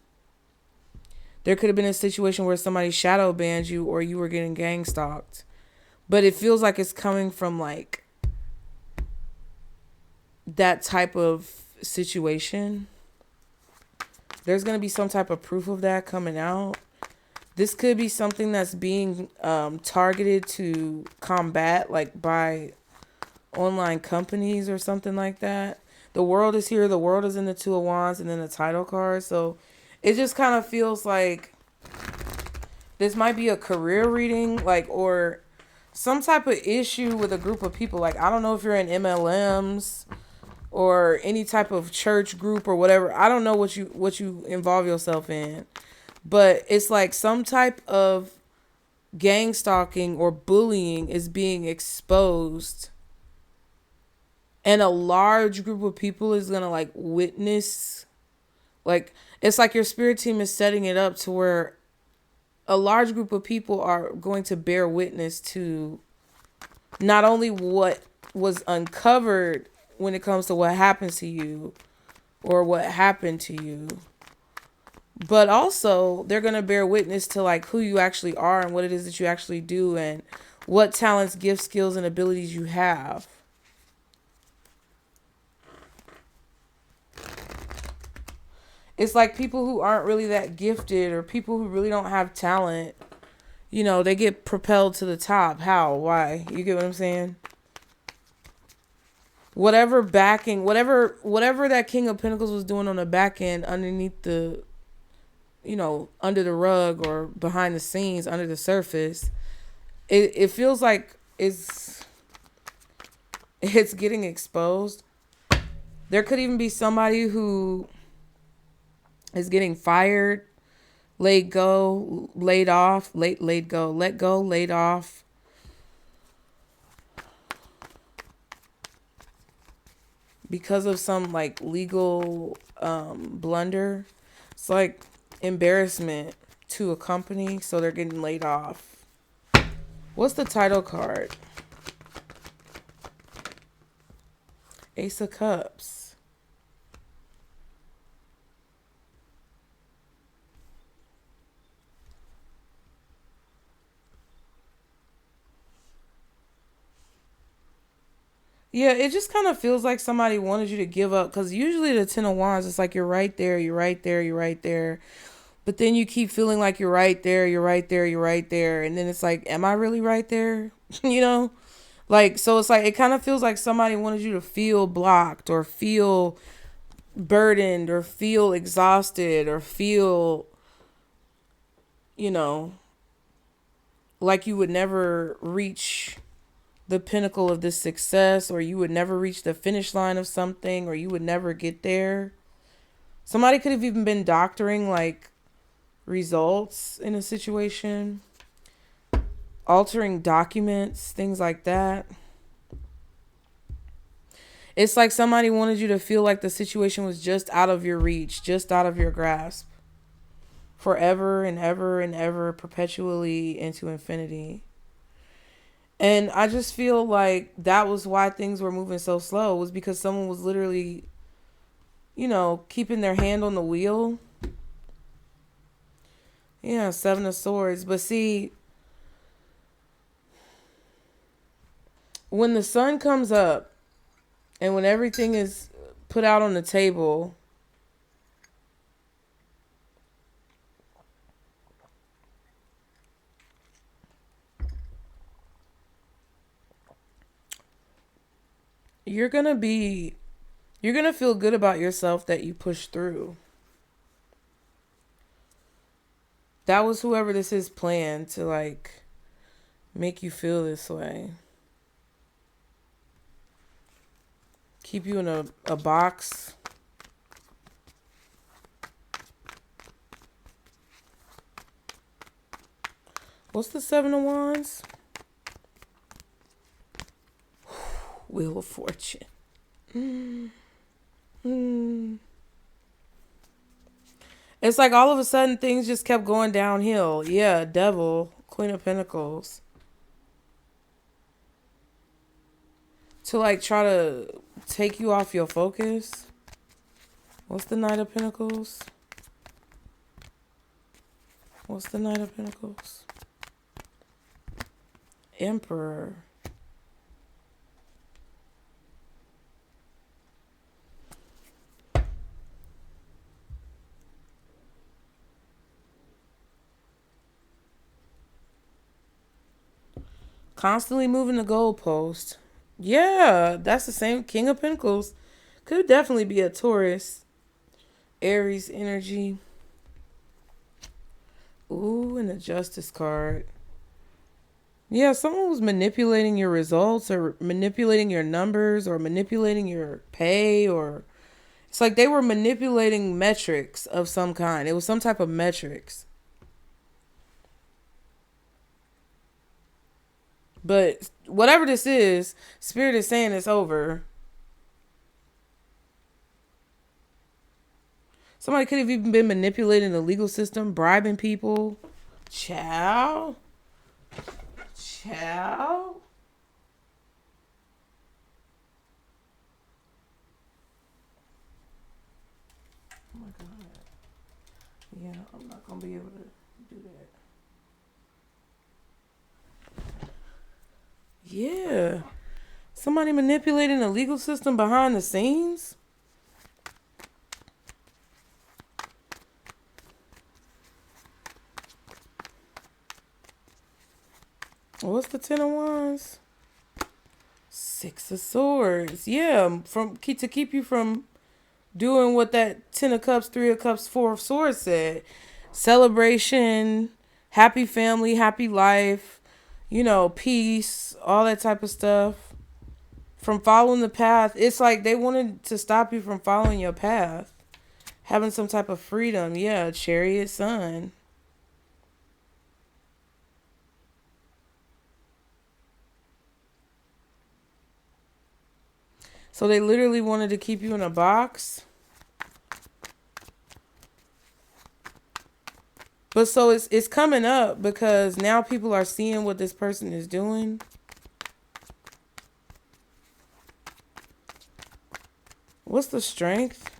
There could have been a situation where somebody shadow banned you or you were getting gang stalked. But it feels like it's coming from like that type of situation. There's going to be some type of proof of that coming out. This could be something that's being targeted to combat, like by online companies or something like that. The world is here. The world is in the Two of Wands and then the title card. So it just kind of feels like this might be a career reading, like, or some type of issue with a group of people. Like, I don't know if you're in MLMs or any type of church group or whatever. I don't know what you involve yourself in, but it's like some type of gang stalking or bullying is being exposed, and a large group of people is gonna like witness. Like, it's like your spirit team is setting it up to where a large group of people are going to bear witness to not only what was uncovered when it comes to what happens to you or what happened to you, but also they're going to bear witness to like who you actually are and what it is that you actually do and what talents, gifts, skills, and abilities you have. It's like people who aren't really that gifted or people who really don't have talent, you know, they get propelled to the top. How? Why? You get what I'm saying? Whatever backing, whatever that King of Pentacles was doing on the back end, underneath the, you know, under the rug or behind the scenes, under the surface, it feels like it's getting exposed. There could even be somebody who is getting fired, let go, laid off, because of some like legal blunder. It's like embarrassment to a company, so they're getting laid off. What's the title card? Ace of Cups. Yeah, it just kind of feels like somebody wanted you to give up, because usually the Ten of Wands, it's like you're right there, you're right there, you're right there. But then you keep feeling like you're right there, you're right there, you're right there. And then it's like, am I really right there? You know? Like, so it's like, it kind of feels like somebody wanted you to feel blocked or feel burdened or feel exhausted or feel, you know, like you would never reach the pinnacle of this success, or you would never reach the finish line of something, or you would never get there. Somebody could have even been doctoring like results in a situation, altering documents, things like that. It's like somebody wanted you to feel like the situation was just out of your reach, just out of your grasp, forever and ever and ever, perpetually into infinity. And I just feel like that was why things were moving so slow, was because someone was literally, keeping their hand on the wheel. Yeah, Seven of Swords. But see, when the sun comes up and when everything is put out on the table, you're going to feel good about yourself that you pushed through. That was whoever this is planned to like make you feel this way. Keep you in a box. What's the Seven of Wands? Wheel of Fortune. It's like all of a sudden things just kept going downhill. Yeah, Devil, Queen of Pentacles. To like try to take you off your focus. What's the Knight of Pentacles? What's the Knight of Pentacles? Emperor. Constantly moving the goalpost. Yeah, that's the same. King of Pentacles. Could definitely be a Taurus. Aries energy. Ooh, and the Justice card. Yeah, someone was manipulating your results or manipulating your numbers or manipulating your pay, or it's like they were manipulating metrics of some kind. It was some type of metrics. But whatever this is, Spirit is saying it's over. Somebody could have even been manipulating the legal system, bribing people. Ciao. Ciao. Oh my God. Yeah, I'm not going to be able to do that. Yeah. Somebody manipulating the legal system behind the scenes? What's the Ten of Wands? Six of Swords. Yeah, to keep you from doing what that Ten of Cups, Three of Cups, Four of Swords said. Celebration, happy family, happy life, peace, all that type of stuff. From following the path. It's like they wanted to stop you from following your path. Having some type of freedom. Yeah, Chariot Sun. So they literally wanted to keep you in a box. But so it's coming up because now people are seeing what this person is doing. What's the Strength?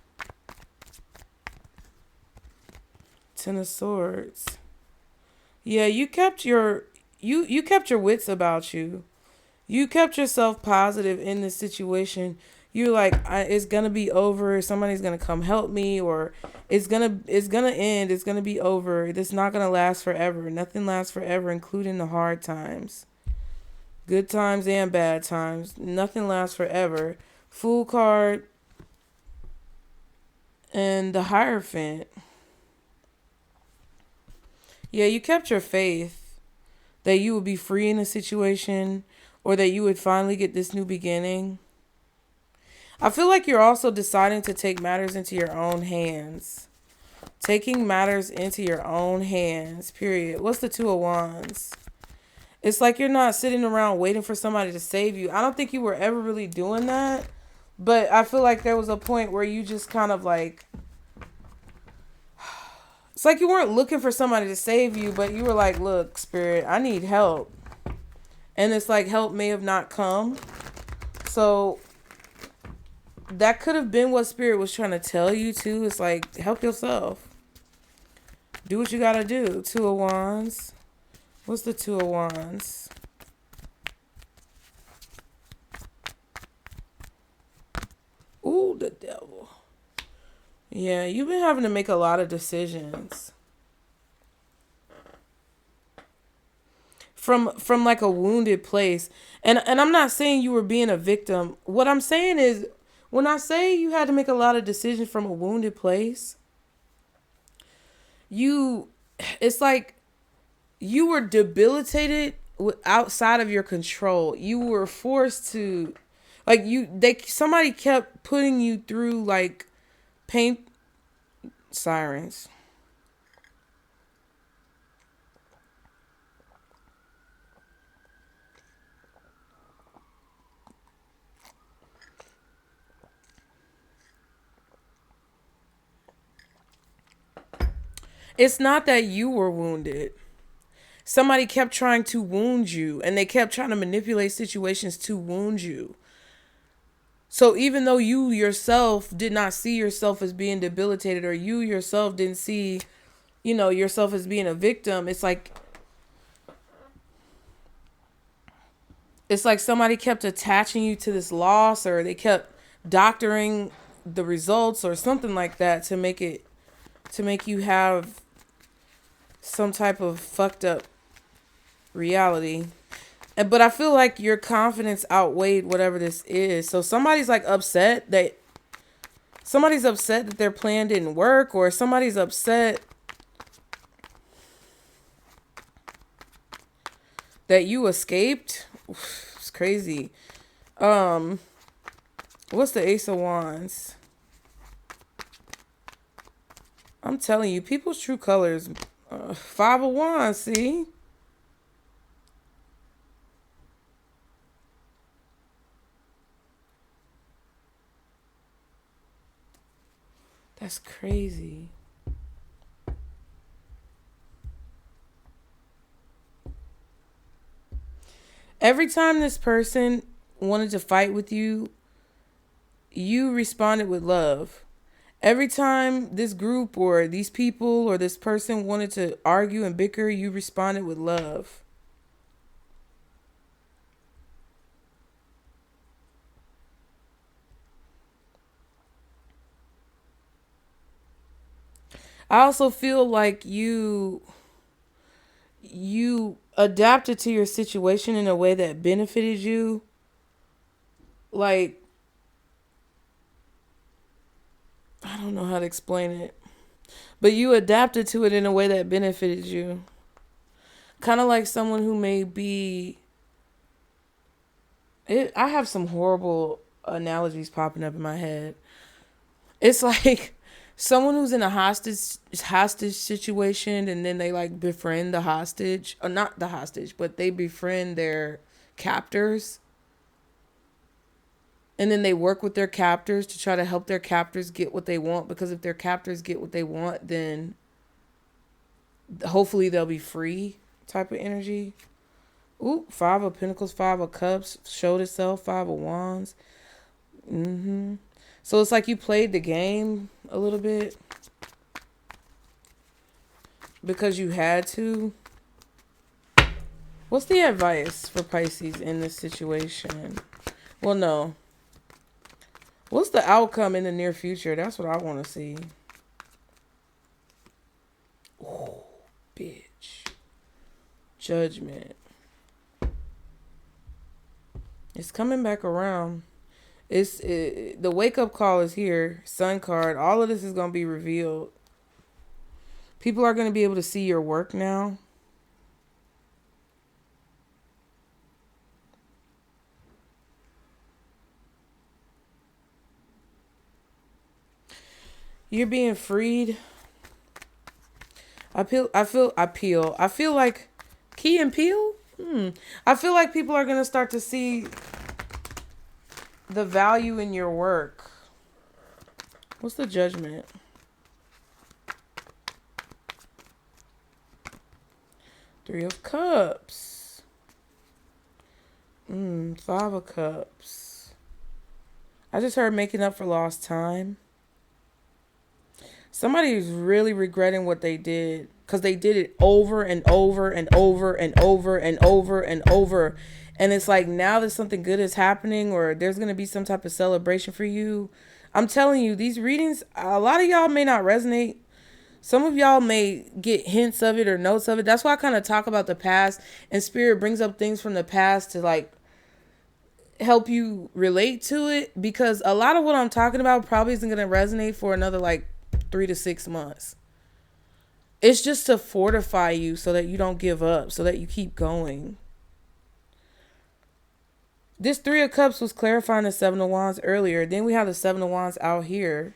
Ten of Swords. Yeah, you kept your wits about you. You kept yourself positive in this situation. You're like, it's gonna be over. Somebody's gonna come help me, or it's gonna end. It's gonna be over. It's not gonna last forever. Nothing lasts forever, including the hard times, good times and bad times. Nothing lasts forever. Fool card and the Hierophant. Yeah, you kept your faith that you would be free in a situation, or that you would finally get this new beginning. I feel like you're also deciding to take matters into your own hands. Taking matters into your own hands, period. What's the Two of Wands? It's like you're not sitting around waiting for somebody to save you. I don't think you were ever really doing that. But I feel like there was a point where you just kind of like... It's like you weren't looking for somebody to save you, but you were like, look, Spirit, I need help. And it's like help may have not come. So that could have been what Spirit was trying to tell you too. It's like, help yourself. Do what you gotta do. Two of Wands. What's the Two of Wands? Ooh, the Devil. Yeah, you've been having to make a lot of decisions. From like a wounded place. And I'm not saying you were being a victim. What I'm saying is, when I say you had to make a lot of decisions from a wounded place, it's like you were debilitated outside of your control. You were forced to, like, somebody kept putting you through like pain. Sirens. It's not that you were wounded. Somebody kept trying to wound you, and they kept trying to manipulate situations to wound you. So even though you yourself did not see yourself as being debilitated, or you yourself didn't see, yourself as being a victim, it's like somebody kept attaching you to this loss, or they kept doctoring the results or something like that to make you have some type of fucked up reality. But I feel like your confidence outweighed whatever this is. So somebody's like upset that their plan didn't work, or somebody's upset that you escaped. It's crazy. What's the Ace of Wands? I'm telling you, people's true colors. Five of Wands, see? That's crazy. Every time this person wanted to fight with you, you responded with love. Every time this group or these people or this person wanted to argue and bicker, you responded with love. I also feel like you adapted to your situation in a way that benefited you. Like, I don't know how to explain it, but you adapted to it in a way that benefited you. Kind of like someone who may be... I have some horrible analogies popping up in my head. It's like someone who's in a hostage situation, and then they like befriend the hostage, or not the hostage, but they befriend their captors. And then they work with their captors to try to help their captors get what they want, because if their captors get what they want, then hopefully they'll be free, type of energy. Ooh, Five of Pentacles, Five of Cups showed itself, Five of Wands. So it's like you played the game a little bit because you had to. What's the advice for Pisces in this situation? Well, no. What's the outcome in the near future? That's what I want to see. Oh, bitch. Judgment. It's coming back around. The wake up call is here. Sun card. All of this is going to be revealed. People are going to be able to see your work now. You're being freed. I feel like Key and Peele. I feel like people are going to start to see the value in your work. What's the Judgment? Three of Cups. Five of Cups. I just heard making up for lost time. Somebody is really regretting what they did because they did it over and over and over and over and over and over. And it's like now that something good is happening or there's going to be some type of celebration for you. I'm telling you, these readings, a lot of y'all may not resonate. Some of y'all may get hints of it or notes of it. That's why I kind of talk about the past, and Spirit brings up things from the past to like help you relate to it, because a lot of what I'm talking about probably isn't going to resonate for another like 3 to 6 months. It's just to fortify you so that you don't give up, so that you keep going. This Three of Cups was clarifying the Seven of Wands earlier. Then we have the Seven of Wands out here.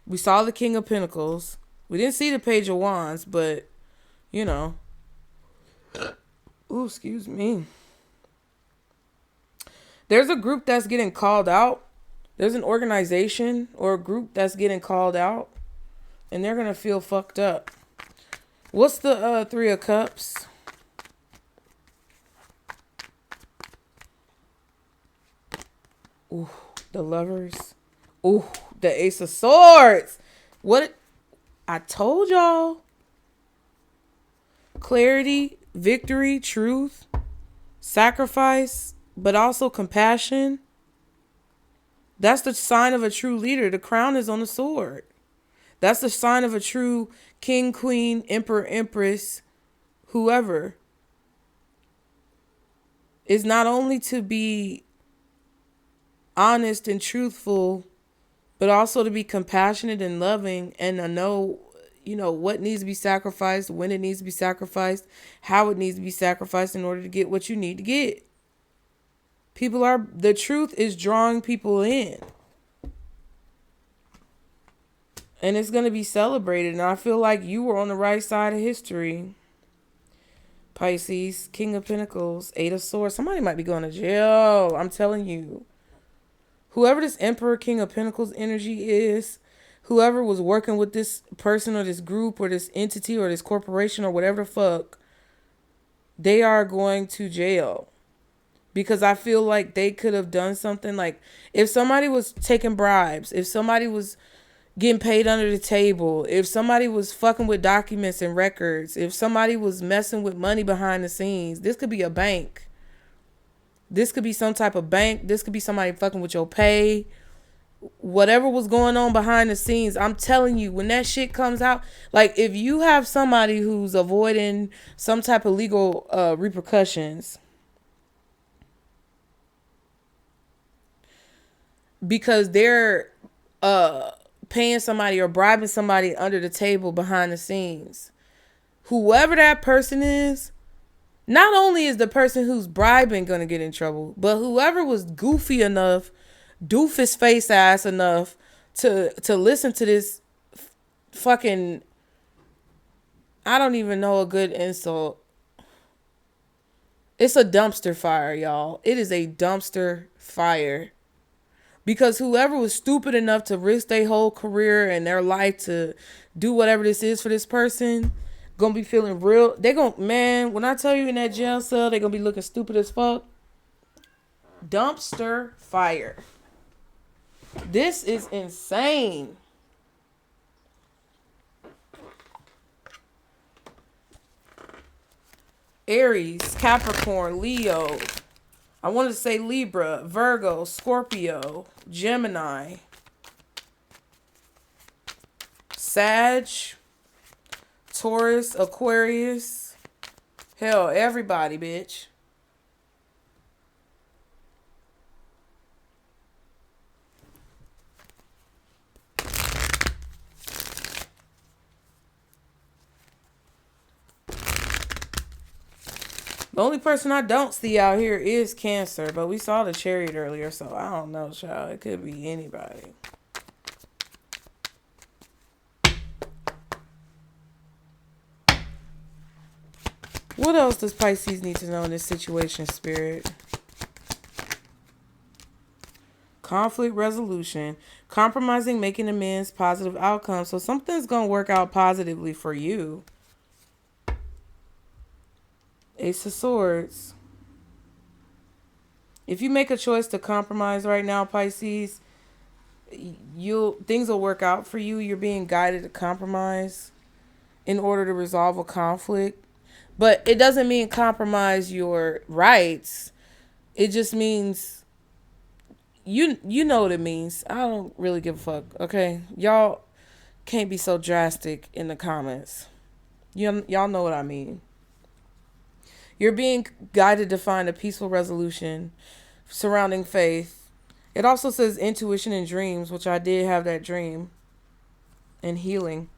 We saw the King of Pentacles. We didn't see the Page of Wands, but, you know. Ooh, excuse me. There's a group that's getting called out. There's an organization or a group that's getting called out. And they're going to feel fucked up. What's the Three of Cups? Ooh, the Lovers. Ooh, the Ace of Swords. What? I told y'all. Clarity, victory, truth, sacrifice, but also compassion. That's the sign of a true leader. The crown is on the sword. That's the sign of a true king, queen, emperor, empress, whoever. Is not only to be honest and truthful, but also to be compassionate and loving, and to know, you know, what needs to be sacrificed, when it needs to be sacrificed, how it needs to be sacrificed in order to get what you need to get. The truth is drawing people in. And it's going to be celebrated. And I feel like you were on the right side of history. Pisces, King of Pentacles, Eight of Swords. Somebody might be going to jail. I'm telling you. Whoever this Emperor, King of Pentacles energy is, whoever was working with this person or this group or this entity or this corporation or whatever the fuck, they are going to jail. Because I feel like they could have done something. Like if somebody was taking bribes, if somebody was getting paid under the table, if somebody was fucking with documents and records, if somebody was messing with money behind the scenes, this could be a bank. This could be some type of bank. This could be somebody fucking with your pay. Whatever was going on behind the scenes, I'm telling you, when that shit comes out, like if you have somebody who's avoiding some type of legal repercussions because they're paying somebody or bribing somebody under the table behind the scenes, whoever that person is, not only is the person who's bribing going to get in trouble, but whoever was goofy enough, doofus face ass enough to listen to this fucking, I don't even know a good insult. It's a dumpster fire, y'all. It is a dumpster fire. Because whoever was stupid enough to risk their whole career and their life to do whatever this is for this person, gonna be feeling real. They gonna, man, when I tell you in that jail cell, they gonna be looking stupid as fuck. Dumpster fire. This is insane. Aries, Capricorn, Leo. I wanted to say Libra, Virgo, Scorpio, Gemini, Sag, Taurus, Aquarius. Hell, everybody, bitch. The only person I don't see out here is Cancer, but we saw the Chariot earlier, so I don't know, child. It could be anybody. What else does Pisces need to know in this situation, Spirit? Conflict resolution, compromising, making amends, positive outcomes. So something's going to work out positively for you. Ace of Swords. If you make a choice to compromise right now, Pisces, things will work out for you. You're being guided to compromise in order to resolve a conflict. But it doesn't mean compromise your rights. It just means you know what it means. I don't really give a fuck, okay? Y'all can't be so drastic in the comments. Y'all know what I mean. You're being guided to find a peaceful resolution surrounding faith. It also says intuition and dreams, which I did have that dream. And healing.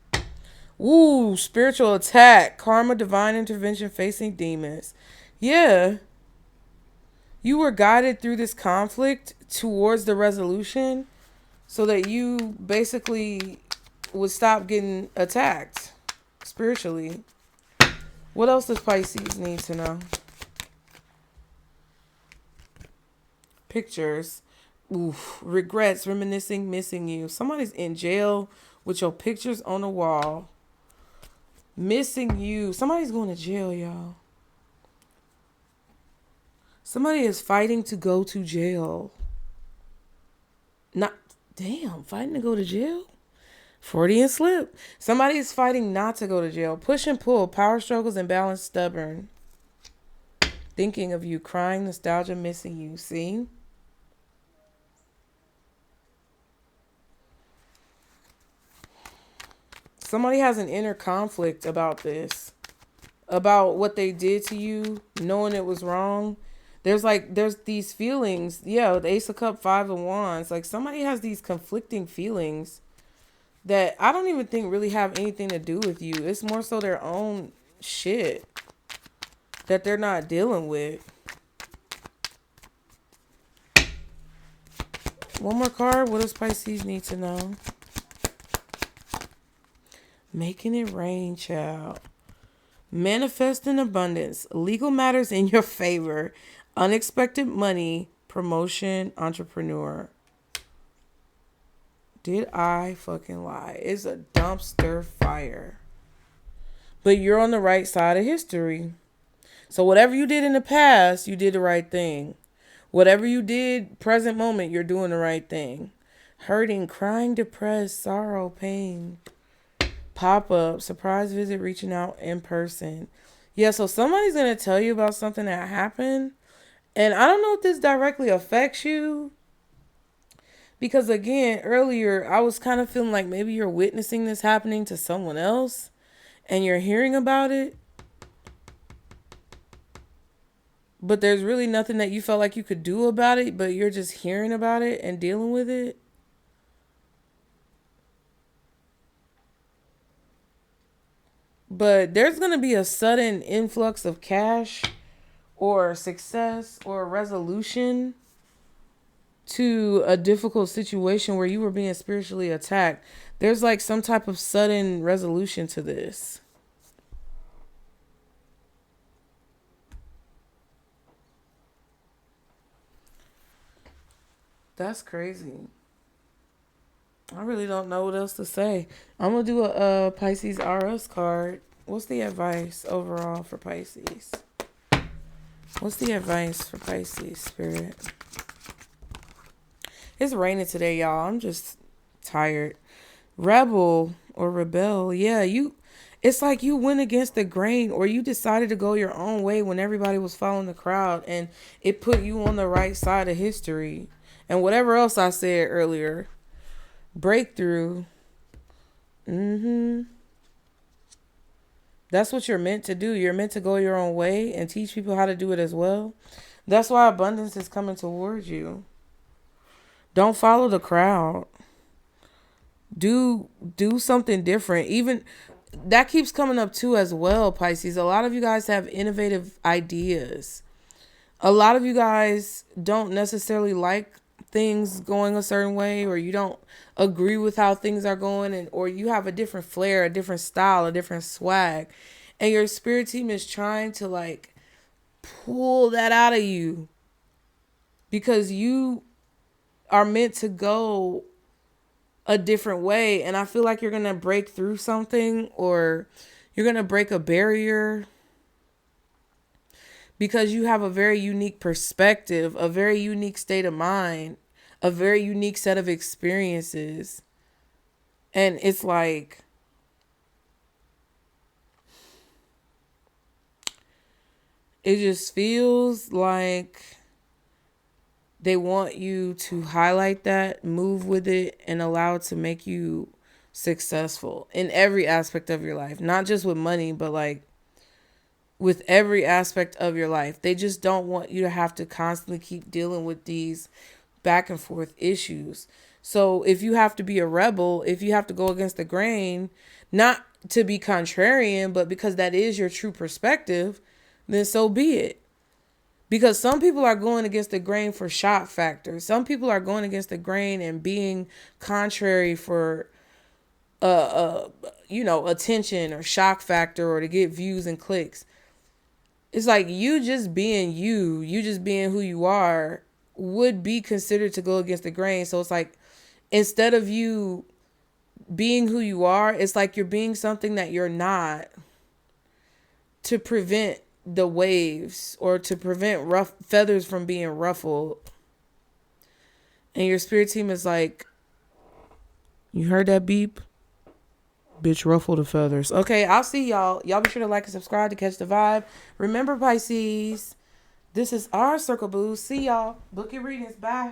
Ooh, spiritual attack, karma, divine intervention, facing demons. Yeah. You were guided through this conflict towards the resolution so that you basically would stop getting attacked spiritually. What else does Pisces need to know? Pictures. Oof. Regrets, reminiscing, missing you. Somebody's in jail with your pictures on the wall. Missing you. Somebody's going to jail, y'all. Somebody is fighting to go to jail. Fighting to go to jail? Freudian slip. Somebody is fighting not to go to jail. Push and pull. Power struggles, imbalance, stubborn. Thinking of you. Crying, nostalgia, missing you. See? Somebody has an inner conflict about this. About what they did to you. Knowing it was wrong. There's these feelings. Yeah, the Ace of Cups, Five of Wands. Like, somebody has these conflicting feelings that I don't even think really have anything to do with you. It's more so their own shit that they're not dealing with. One more card. What does Pisces need to know? Making it rain, child. Manifest in abundance. Legal matters in your favor. Unexpected money. Promotion. Entrepreneur. Did I fucking lie? It's a dumpster fire. But you're on the right side of history. So whatever you did in the past, you did the right thing. Whatever you did, present moment, you're doing the right thing. Hurting, crying, depressed, sorrow, pain. Pop-up, surprise visit, reaching out in person. Yeah, so somebody's going to tell you about something that happened. And I don't know if this directly affects you. Because again, earlier, I was kind of feeling like maybe you're witnessing this happening to someone else. And you're hearing about it. But there's really nothing that you felt like you could do about it. But you're just hearing about it and dealing with it. But there's going to be a sudden influx of cash or success or resolution to a difficult situation where you were being spiritually attacked. There's like some type of sudden resolution to this. That's crazy. I really don't know what else to say. I'm going to do a Pisces RS card. What's the advice overall for Pisces? What's the advice for Pisces, Spirit? It's raining today, y'all. I'm just tired. Rebel or rebel. Yeah, it's like you went against the grain or you decided to go your own way when everybody was following the crowd, and it put you on the right side of history. And whatever else I said earlier. Breakthrough. That's what you're meant to do. You're meant to go your own way and teach people how to do it as well. That's why abundance is coming towards you. Don't follow the crowd. Do something different. Even that keeps coming up too as well, Pisces. A lot of you guys have innovative ideas. A lot of you guys don't necessarily like things going a certain way, or you don't agree with how things are going, and or you have a different flair, a different style, a different swag, and your spirit team is trying to like pull that out of you because you are meant to go a different way. And I feel like you're gonna break through something, or you're gonna break a barrier, because you have a very unique perspective, a very unique state of mind, a very unique set of experiences. And it's like, it just feels like they want you to highlight that, move with it, and allow it to make you successful in every aspect of your life. Not just with money, but like with every aspect of your life. They just don't want you to have to constantly keep dealing with these back and forth issues. So if you have to be a rebel, if you have to go against the grain, not to be contrarian, but because that is your true perspective, then so be it. Because some people are going against the grain for shock factor. Some people are going against the grain and being contrary for attention or shock factor, or to get views and clicks. It's like you just being you just being who you are would be considered to go against the grain. So it's like, instead of you being who you are, it's like you're being something that you're not, to prevent the waves, or to prevent rough feathers from being ruffled. And your spirit team is like, you heard that beep? Bitch, ruffle the feathers. Okay, I'll see y'all. Y'all be sure to like and subscribe to catch the vibe. Remember, Pisces, this is our circle boost. See y'all. Book your readings. Bye.